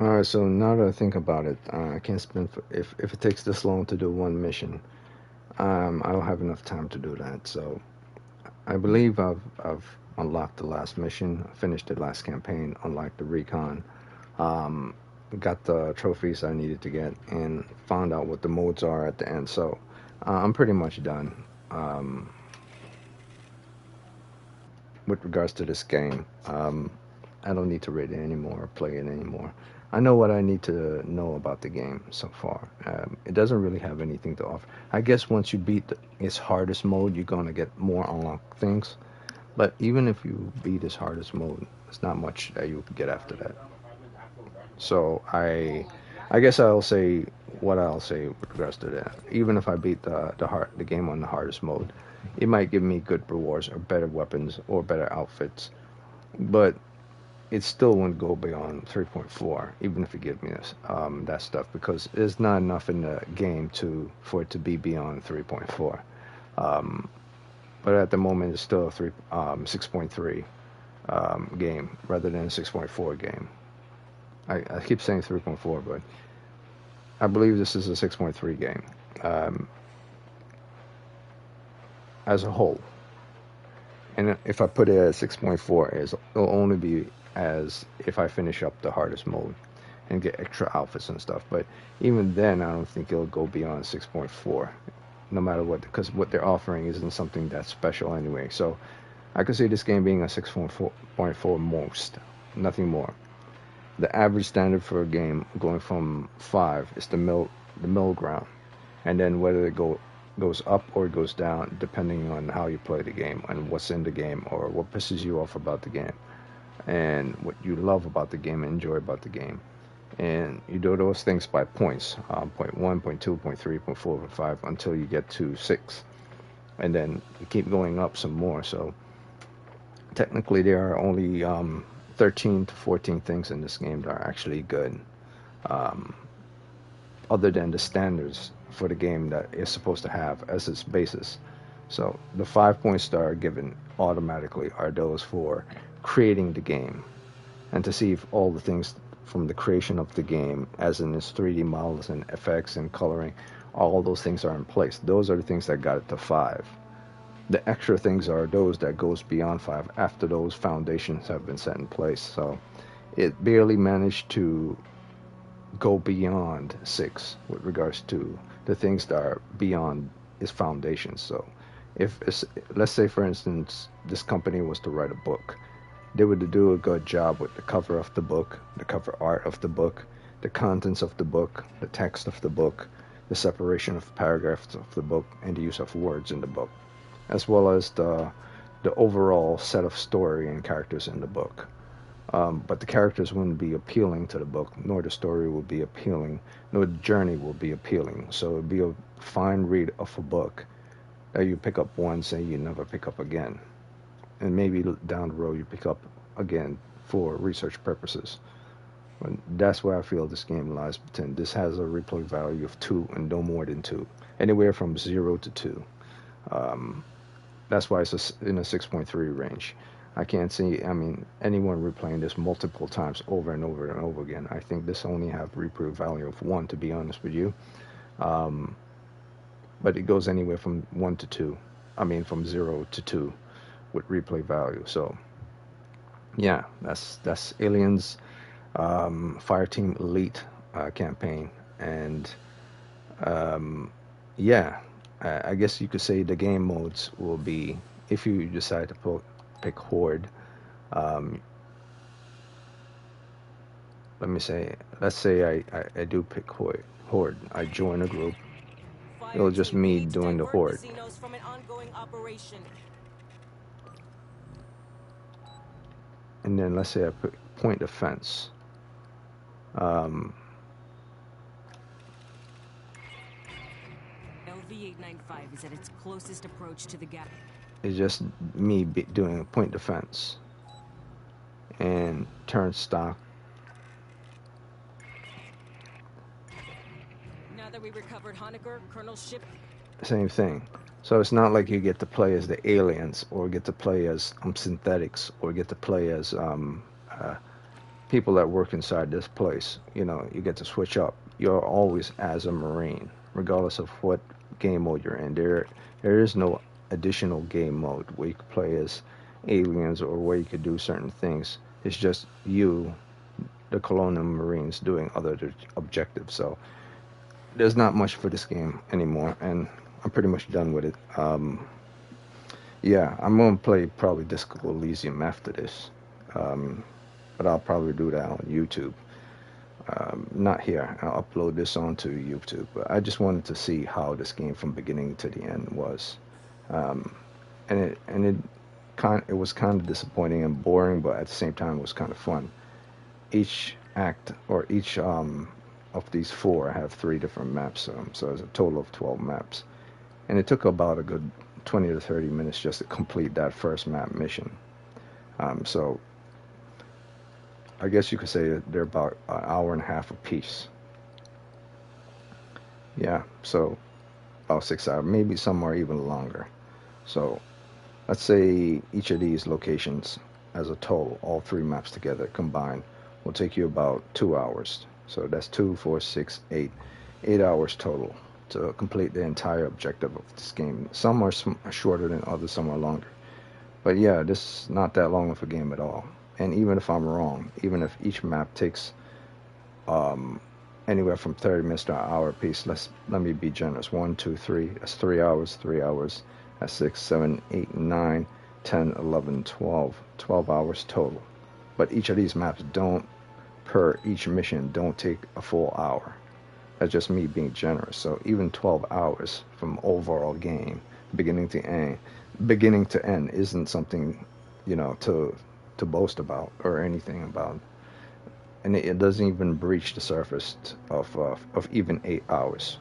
Alright, so now that I think about it, I can't spend if it takes this long to do one mission, I don't have enough time to do that. So I believe I've unlocked the last mission, finished the last campaign, unlocked the recon, got the trophies I needed to get, and found out what the modes are at the end. So I'm pretty much done with regards to this game. I don't need to read it anymore or play it anymore. I know what I need to know about the game so far. It doesn't really have anything to offer. I guess once you beat its hardest mode, you're going to get more unlocked things. But even if you beat its hardest mode, there's not much that you can get after that. So I guess I'll say what I'll say with regards to that. Even if I beat the game on the hardest mode, it might give me good rewards or better weapons or better outfits, but it still wouldn't go beyond 3.4, even if it gives me this that stuff, because there's not enough in the game for it to be beyond 3.4. But at the moment, it's still a 6.3 game rather than a 6.4 game. I keep saying 3.4, but I believe this is a 6.3 game as a whole. And if I put it at 6.4, it'll only be as if I finish up the hardest mode and get extra outfits and stuff. But even then, I don't think it'll go beyond 6.4, no matter what, because what they're offering isn't something that's special anyway. So I could see this game being a 6.4 most, nothing more. The average standard for a game going from 5 is the middle ground, and then whether it goes up or it goes down depending on how you play the game and what's in the game or what pisses you off about the game and what you love about the game and enjoy about the game. And you do those things by points, point 1, point 2, point 3, point 4, point 5, until you get to 6, and then you keep going up some more. So technically there are only 13 to 14 things in this game that are actually good, other than the standards for the game that it's supposed to have as its basis. So the 5 points that are given automatically are those for creating the game, and to see if all the things from the creation of the game, as in its 3D models and effects and coloring, all those things are in place. Those are the things that got it to 5. The extra things are those that goes beyond 5 after those foundations have been set in place. So it barely managed to go beyond 6 with regards to the things that are beyond its foundations. So if let's say, for instance, this company was to write a book, they would do a good job with the cover of the book, the cover art of the book, the contents of the book, the text of the book, the separation of paragraphs of the book, and the use of words in the book, as well as the overall set of story and characters in the book. But the characters wouldn't be appealing to the book, nor the story will be appealing, nor the journey will be appealing. So it would be a fine read of a book that you pick up once and you never pick up again. And maybe down the road you pick up again for research purposes. But that's where I feel this game lies between. This has a replay value of 2 and no more than 2. Anywhere from 0 to 2. That's why it's in a 6.3 range. I can't see, anyone replaying this multiple times over and over and over again. I think this only have replay value of 1, to be honest with you. But it goes anywhere from 1 to 2. From 0 to 2 with replay value. So yeah, that's Aliens Fireteam Elite campaign. And yeah, I guess you could say the game modes will be, if you decide to pick Horde, let's say I do pick Horde. I join a group. It'll just me doing the Horde. And then let's say I put point defense. LV-895 is at its closest approach to the gap. It's just me doing a point defense. And turn stock. Now that we recovered Honecker, Colonel's ship. Same thing. So it's not like you get to play as the aliens, or get to play as synthetics, or get to play as people that work inside this place. You get to switch up. You're always as a Marine, regardless of what game mode you're in. There is no additional game mode where you could play as aliens or where you could do certain things. It's just you, the Colonial Marines, doing other objectives. So there's not much for this game anymore, and I'm pretty much done with it. Yeah, I'm going to play probably Disco Elysium after this. But I'll probably do that on YouTube. Not here. I'll upload this onto YouTube. But I just wanted to see how this game from beginning to the end was. And it was kind of disappointing and boring, but at the same time it was kind of fun. Each act or each of these 4, I have 3 different maps, so it's a total of 12 maps. And it took about a good 20 to 30 minutes just to complete that first map mission. So I guess you could say that they're about an hour and a half apiece. Yeah, so about 6 hours, maybe somewhere even longer. So let's say each of these locations as a total, all 3 maps together combined, will take you about 2 hours. So that's 2, 4, 6, 8. 8 hours total to complete the entire objective of this game. Some are shorter than others, some are longer. But yeah, this is not that long of a game at all. And even if I'm wrong, even if each map takes anywhere from 30 minutes to an hour apiece, let me be generous. 1, 2, 3. That's 3 hours. 3 hours. That's 6, 7, 8, 9, 10, 11, 12. 12 hours total. But each of these maps per each mission, don't take a full hour. That's just me being generous. So even 12 hours from overall game, beginning to end, isn't something, to boast about or anything about. And it doesn't even breach the surface of even 8 hours.